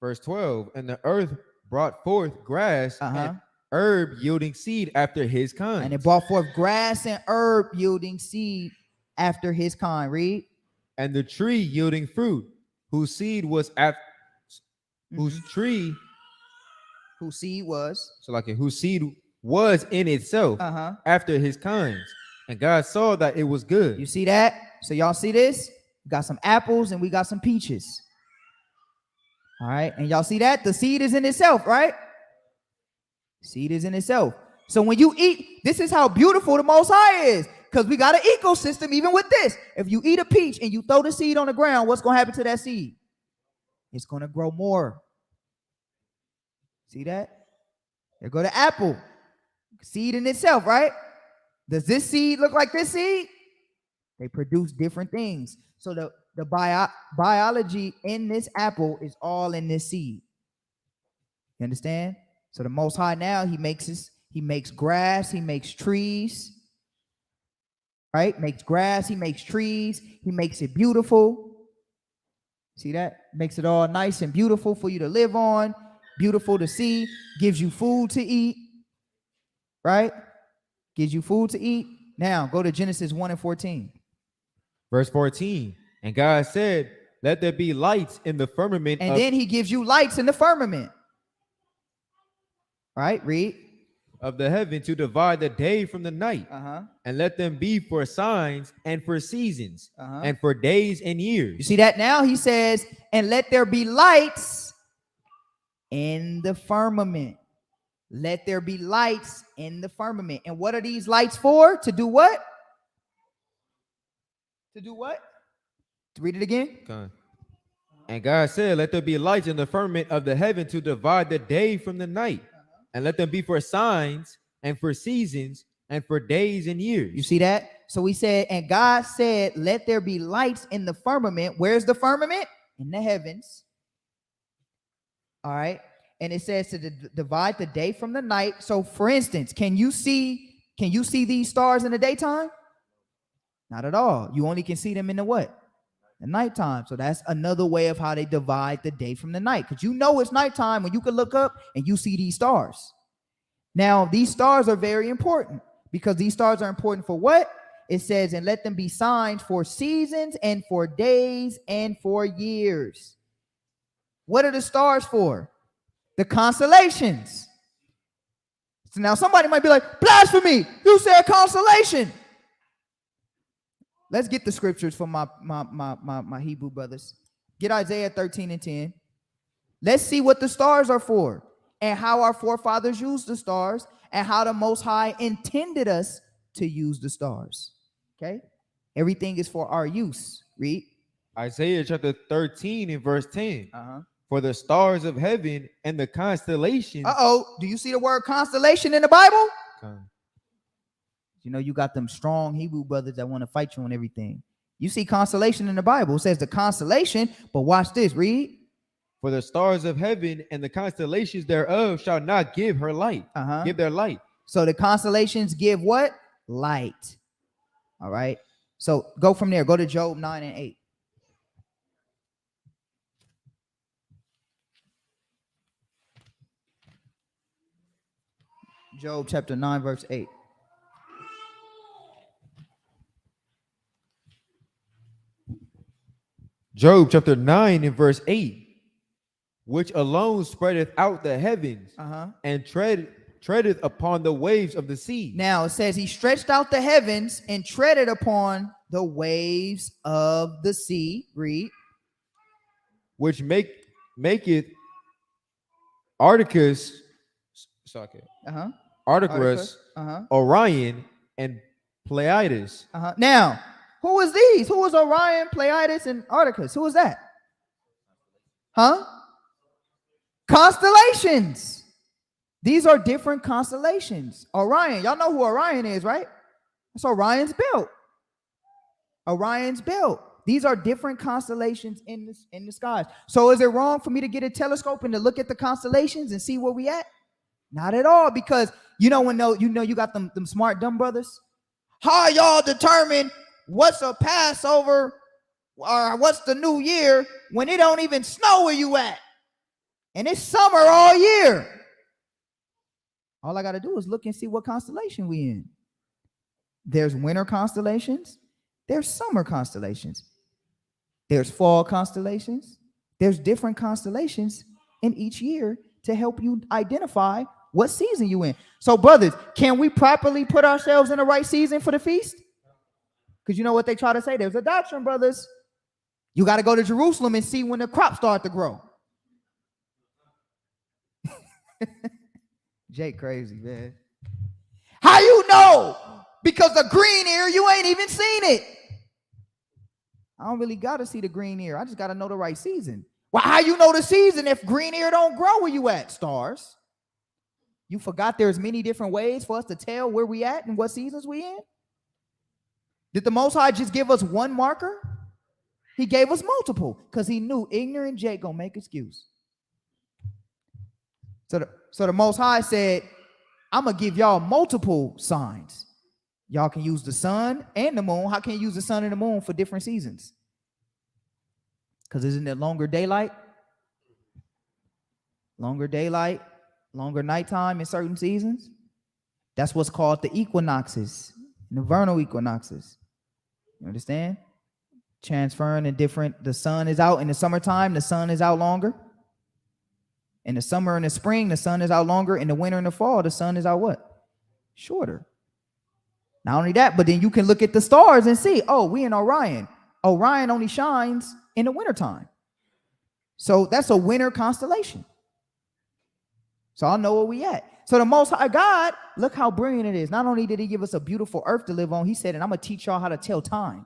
Verse 12. And the earth brought forth grass and herb yielding seed after his kind. And it brought forth grass and herb yielding seed after his kind. Read. And the tree yielding fruit, whose seed was after, whose Mhm. tree, Whose seed was. so like whose seed was in itself Uh-huh. after his kinds, and God saw that it was good. You see that? So y'all see this? We got some apples and we got some peaches. All right. And y'all see that? The seed is in itself, right? Seed is in itself. So when you eat, this is how beautiful the Most High is. Because we got an ecosystem even with this. If you eat a peach and you throw the seed on the ground, what's going to happen to that seed? It's going to grow more. See that? There go the apple. Seed in itself, right? Does this seed look like this seed? They produce different things. So the biology in this apple is all in this seed. You understand? So the Most High now, he makes grass, he makes trees, right? Makes grass, he makes trees, he makes it beautiful. See that? Makes it all nice and beautiful for you to live on, beautiful to see, gives you food to eat, right? Gives you food to eat. Now go to Genesis 1 and 14. Verse 14. And God said, let there be lights in the firmament. And then he gives you lights in the firmament. Right? Read. Of the heaven to divide the day from the night. And let them be for signs and for seasons and for days and years. You see that now? He says, and let there be lights in the firmament. Let there be lights in the firmament. And what are these lights for? To do what? To do what? To read it again. Okay. And God said, let there be lights in the firmament of the heaven to divide the day from the night. And let them be for signs and for seasons and for days and years. You see that? So we said, and God said, let there be lights in the firmament. Where's the firmament? In the heavens. All right. And it says to divide the day from the night. So for instance, can you see these stars in the daytime? Not at all. You only can see them in the what? The nighttime. So that's another way of how they divide the day from the night. Because you know it's nighttime when you can look up and you see these stars. Now, these stars are very important because these stars are important for what? It says, and let them be signs for seasons and for days and for years. What are the stars for? The constellations. So now somebody might be like, blasphemy, you said constellation. Let's get the scriptures for my Hebrew brothers. Get Isaiah 13 and 10. Let's see what the stars are for and how our forefathers used the stars and how the Most High intended us to use the stars. Okay? Everything is for our use. Read. Isaiah chapter 13 and verse 10. For the stars of heaven and the constellations. Do you see the word constellation in the Bible? Okay. You know, you got them strong Hebrew brothers that want to fight you on everything. You see constellation in the Bible. It says the constellation, but watch this. Read. For the stars of heaven and the constellations thereof shall not give her light. Give their light. So the constellations give what? Light. All right. So go from there. Go to Job 9 and 8. Job chapter 9, verse 8. Job chapter 9 and verse 8. Which alone spreadeth out the heavens and treadeth upon the waves of the sea. Now it says he stretched out the heavens and treaded upon the waves of the sea. Read. Which maketh Arcturus, Orion, and Pleiades. Now, who is these? Who is Orion, Pleiades, and Arcturus? Who is that? Constellations. These are different constellations. Orion, y'all know who Orion is, right? That's Orion's belt. Orion's belt. These are different constellations in the skies. So is it wrong for me to get a telescope and to look at the constellations and see where we at? Not at all, because you got them smart dumb brothers. How y'all determine what's a Passover or what's the New Year when it don't even snow where you at? And it's summer all year. All I got to do is look and see what constellation we in. There's winter constellations. There's summer constellations. There's fall constellations. There's different constellations in each year to help you identify what season you in. So, brothers, can we properly put ourselves in the right season for the feast? Because you know what they try to say? There's a doctrine, brothers. You got to go to Jerusalem and see when the crops start to grow. Jake crazy, man. How you know? Because the green ear, you ain't even seen it. I don't really got to see the green ear. I just got to know the right season. Well, how you know the season if green ear don't grow where you at, stars? You forgot there's many different ways for us to tell where we at and what seasons we in? Did the Most High just give us one marker? He gave us multiple because he knew ignorant Jake gonna make excuse. So the Most High said, I'm gonna give y'all multiple signs. Y'all can use the sun and the moon. How can you use the sun and the moon for different seasons? Because isn't it longer daylight? Longer daylight, longer nighttime in certain seasons. That's what's called the equinoxes, the vernal equinoxes. You understand? Transferring in different, the sun is out in the summertime, the sun is out longer. In the summer and the spring, the sun is out longer. In the winter and the fall, the sun is out what? Shorter. Not only that, but then you can look at the stars and see, oh, we in Orion. Orion only shines in the wintertime. So that's a winter constellation. So I'll know where we at. So the Most High God, look how brilliant it is. Not only did he give us a beautiful earth to live on, he said, and I'm going to teach y'all how to tell time.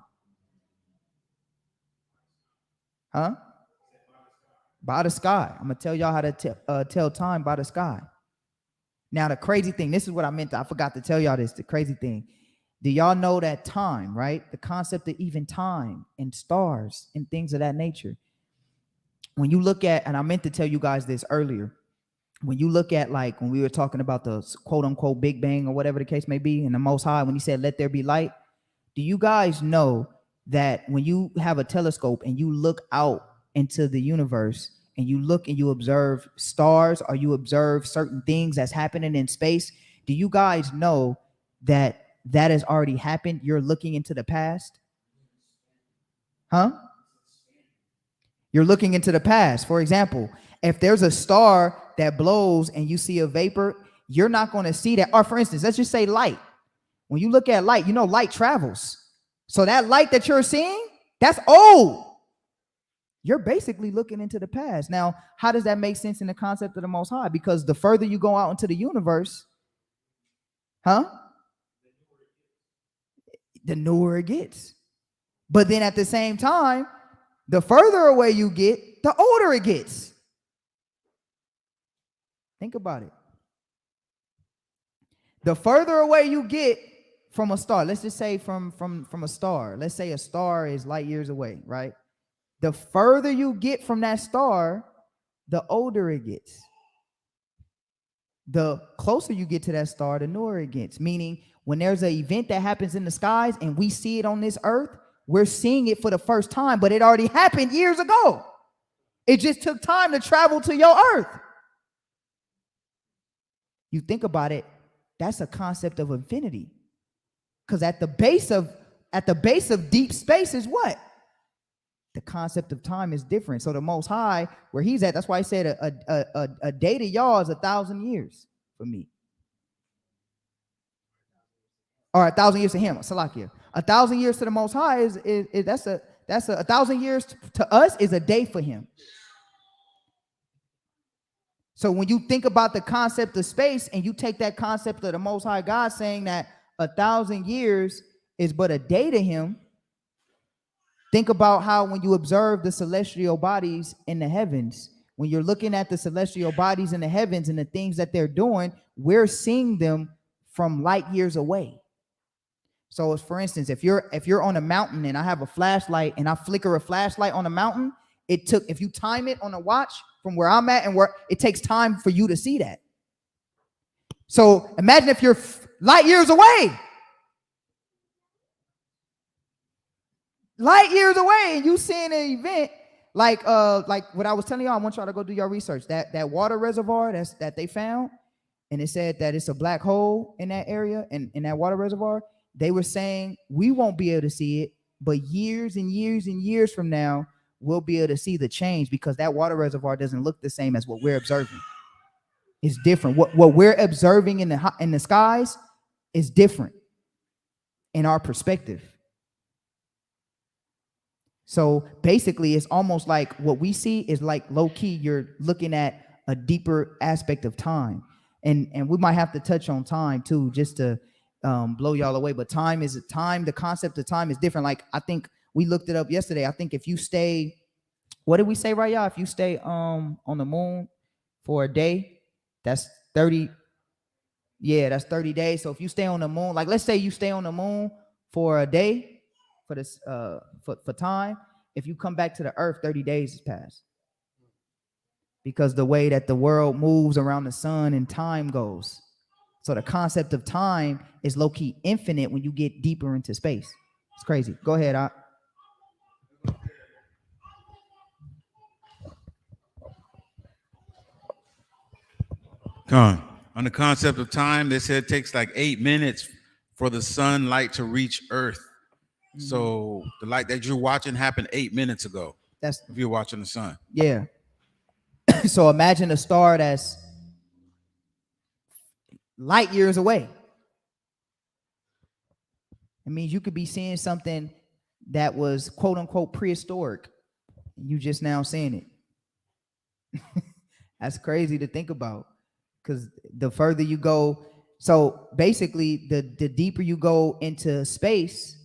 Huh? By the sky. I'm going to tell y'all how to tell time by the sky. Now, the crazy thing, this is what I meant. I forgot to tell y'all this, the crazy thing. Do y'all know that time, right? The concept of even time and stars and things of that nature. When you look at, and I meant to tell you guys this earlier, when you look at like when we were talking about the quote unquote Big Bang or whatever the case may be, and the Most High, when he said, let there be light, do you guys know that when you have a telescope and you look out into the universe and you look and you observe stars or you observe certain things that's happening in space, do you guys know that that has already happened? You're looking into the past. Huh? You're looking into the past. For example, if there's a star that blows and you see a vapor, you're not going to see that. Or for instance, let's just say light. When you look at light, you know light travels. So that light that you're seeing, that's old. You're basically looking into the past. Now, how does that make sense in the concept of the Most High? Because the further you go out into the universe, the newer it gets. But then at the same time, the further away you get, the older it gets. Think about it. The further away you get from a star, let's just say from a star. Let's say a star is light years away, right? The further you get from that star, the older it gets. The closer you get to that star, the newer it gets. Meaning, when there's an event that happens in the skies and we see it on this earth, we're seeing it for the first time, but it already happened years ago. It just took time to travel to your earth. You think about it, that's a concept of infinity. Because at the base of deep space is what? The concept of time is different. So the Most High, where he's at, that's why he said a day to y'all is 1,000 years for me. Or 1,000 years to him, Salakia. 1,000 years to the Most High is that's a 1,000 years to us is a day for him. So when you think about the concept of space and you take that concept of the Most High God saying that 1,000 years is but a day to him, think about how when you observe the celestial bodies in the heavens, when you're looking at the celestial bodies in the heavens and the things that they're doing, we're seeing them from light years away. So as for instance, if you're on a mountain and I have a flashlight and I flicker a flashlight on a mountain, if you time it on a watch from where I'm at and where it takes time for you to see that. So imagine if you're light years away. Light years away, and you seeing an event like what I was telling y'all. I want y'all to go do your research. That water reservoir that they found, and it said that it's a black hole in that area and in that water reservoir. They were saying we won't be able to see it, but years and years and years from now, we'll be able to see the change, because that water reservoir doesn't look the same as what we're observing. It's different. What we're observing in the skies is different in our perspective. So basically, it's almost like what we see is like low key, you're looking at a deeper aspect of time. And we might have to touch on time too, just to blow y'all away. But time, the concept of time is different. Like, I think we looked it up yesterday. I think if you stay, what did we say, right, y'all? If you stay on the moon for a day, that's 30. Yeah, that's 30 days. So if you stay on the moon, like let's say you stay on the moon for a day, for this for time, if you come back to the earth, 30 days has passed. Because the way that the world moves around the sun and time goes. So the concept of time is low-key infinite when you get deeper into space. It's crazy. Go ahead, Op. On the concept of time, they said it takes like 8 minutes for the sunlight to reach Earth. Mm-hmm. So the light that you're watching happened 8 minutes ago. That's if you're watching the sun. Yeah. So imagine a star that's light years away. It means you could be seeing something that was quote unquote prehistoric. You just now seeing it. That's crazy to think about, because the further you go, so basically the deeper you go into space,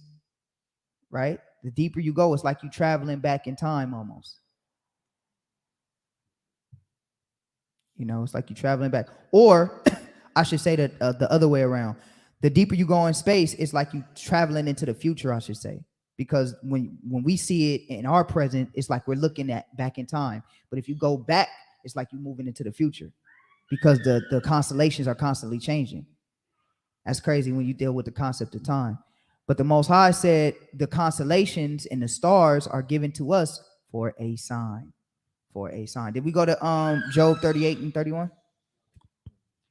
right? The deeper you go, it's like you traveling back in time almost. You know, it's like you're traveling back. Or I should say that the other way around. The deeper you go in space, it's like you traveling into the future, I should say. Because when we see it in our present, it's like we're looking at back in time. But if you go back, it's like you're moving into the future, because the constellations are constantly changing. That's crazy when you deal with the concept of time. But the Most High said the constellations and the stars are given to us for a sign. For a sign. Did we go to Job 38 and 31?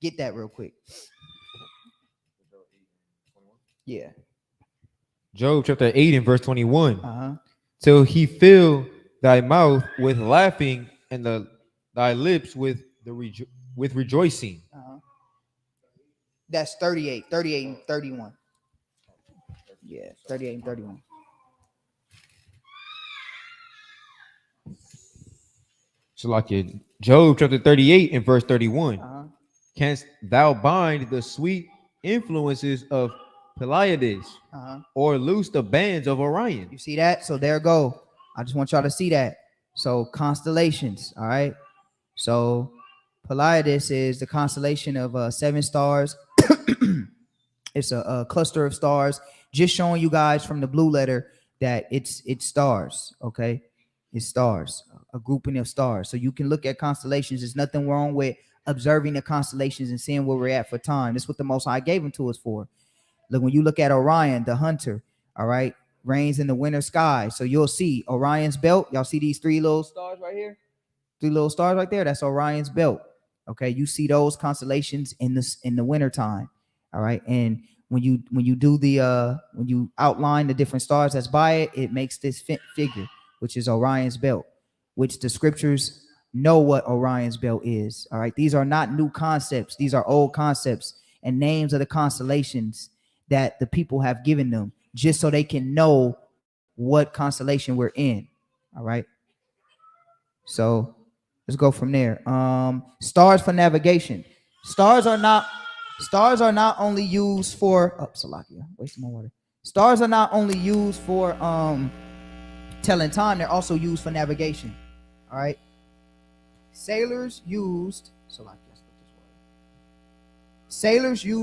Get that real quick. Yeah. Job chapter 8 and verse 21. Till he fill thy mouth with laughing and thy lips with rejoicing. That's 38 and 31. Yeah, 38 and 31. So like in Job chapter 38 and verse 31. Canst thou bind the sweet influences of Pleiades or loose the bands of Orion? You see that? So there go. I just want y'all to see that. So constellations, all right? So Pleiades is the constellation of 7 stars. It's a cluster of stars. Just showing you guys from the blue letter that it's stars, okay? It's stars, a grouping of stars. So you can look at constellations. There's nothing wrong with observing the constellations and seeing where we're at for time. That's what the Most High gave them to us for. Look, when you look at Orion, the hunter, all right, reigns in the winter sky. So you'll see Orion's belt. Y'all see these 3 little stars right here? 3 little stars right there. That's Orion's belt. Okay, you see those constellations in the winter time. All right, and when you do when you outline the different stars that's by it, it makes this figure, which is Orion's belt, which the scriptures know what Orion's belt is. All right, these are not new concepts. These are old concepts and names of the constellations that the people have given them, just so they can know what constellation we're in. All right. So let's go from there. Stars for navigation. Stars are not only used for Salakia, wasting my water. Stars are not only used for telling time, they're also used for navigation. All right. Sailors used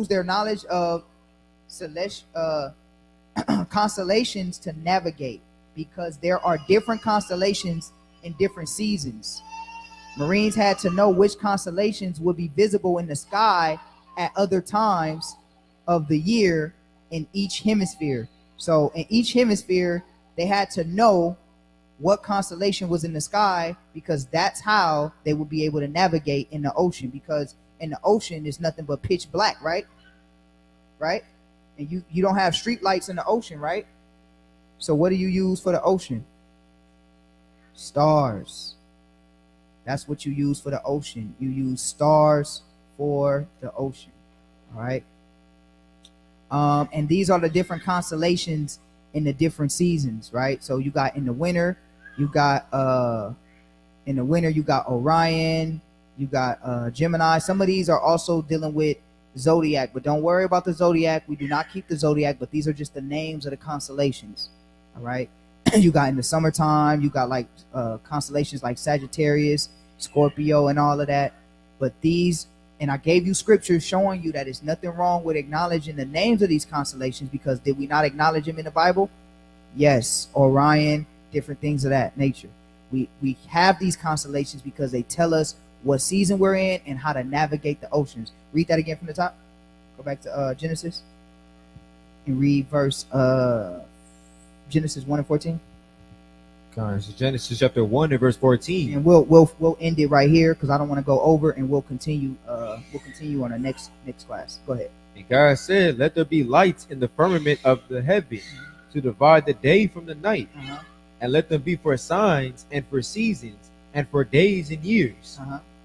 their knowledge of constellations to navigate, because there are different constellations in different seasons. Marines had to know which constellations would be visible in the sky at other times of the year in each hemisphere. So in each hemisphere, they had to know what constellation was in the sky, because that's how they would be able to navigate in the ocean, because in the ocean is nothing but pitch black, right? And you don't have street lights in the ocean, right? So what do you use for the ocean? Stars. That's what you use for the ocean. You use stars for the ocean. All right. And these are the different constellations in the different seasons, right? So you got in the winter, you got Orion, you got Gemini. Some of these are also dealing with zodiac, but don't worry about the zodiac. We do not keep the zodiac, but these are just the names of the constellations. All right. You got in the summertime, you got like constellations like Sagittarius, Scorpio, and all of that. But these, and I gave you scriptures showing you that it's nothing wrong with acknowledging the names of these constellations, because did we not acknowledge them in the Bible? Yes, Orion, different things of that nature. We have these constellations because they tell us what season we're in and how to navigate the oceans. Read that again from the top. Go back to Genesis and read verse Genesis 1 and 14. So Genesis chapter 1 and verse 14. And we'll end it right here because I don't want to go over, and we'll continue on the next class. Go ahead. And God said, let there be lights in the firmament of the heaven to divide the day from the night, and let them be for signs and for seasons and for days and years,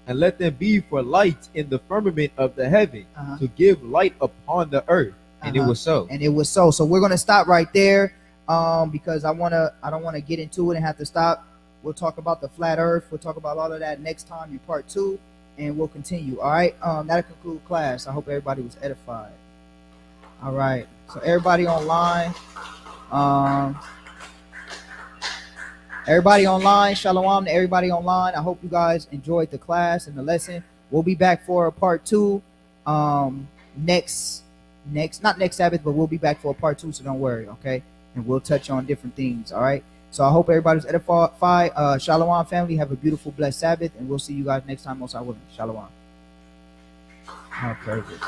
and let them be for lights in the firmament of the heaven to give light upon the earth. And it was so. And it was so. So we're gonna stop right there. Because I don't want to get into it and have to stop. We'll talk about the flat earth. We'll talk about all of that next time in part 2, and we'll continue. All right. That'll conclude class. I hope everybody was edified. All right. So everybody online, shalom to everybody online. I hope you guys enjoyed the class and the lesson. We'll be back for part 2 next not next Sabbath, but we'll be back for a part 2, so don't worry. Okay. And we'll touch on different things. All right. So I hope everybody's edified. Shalom, family. Have a beautiful, blessed Sabbath, and we'll see you guys next time. Most I will. Shalom. All praises.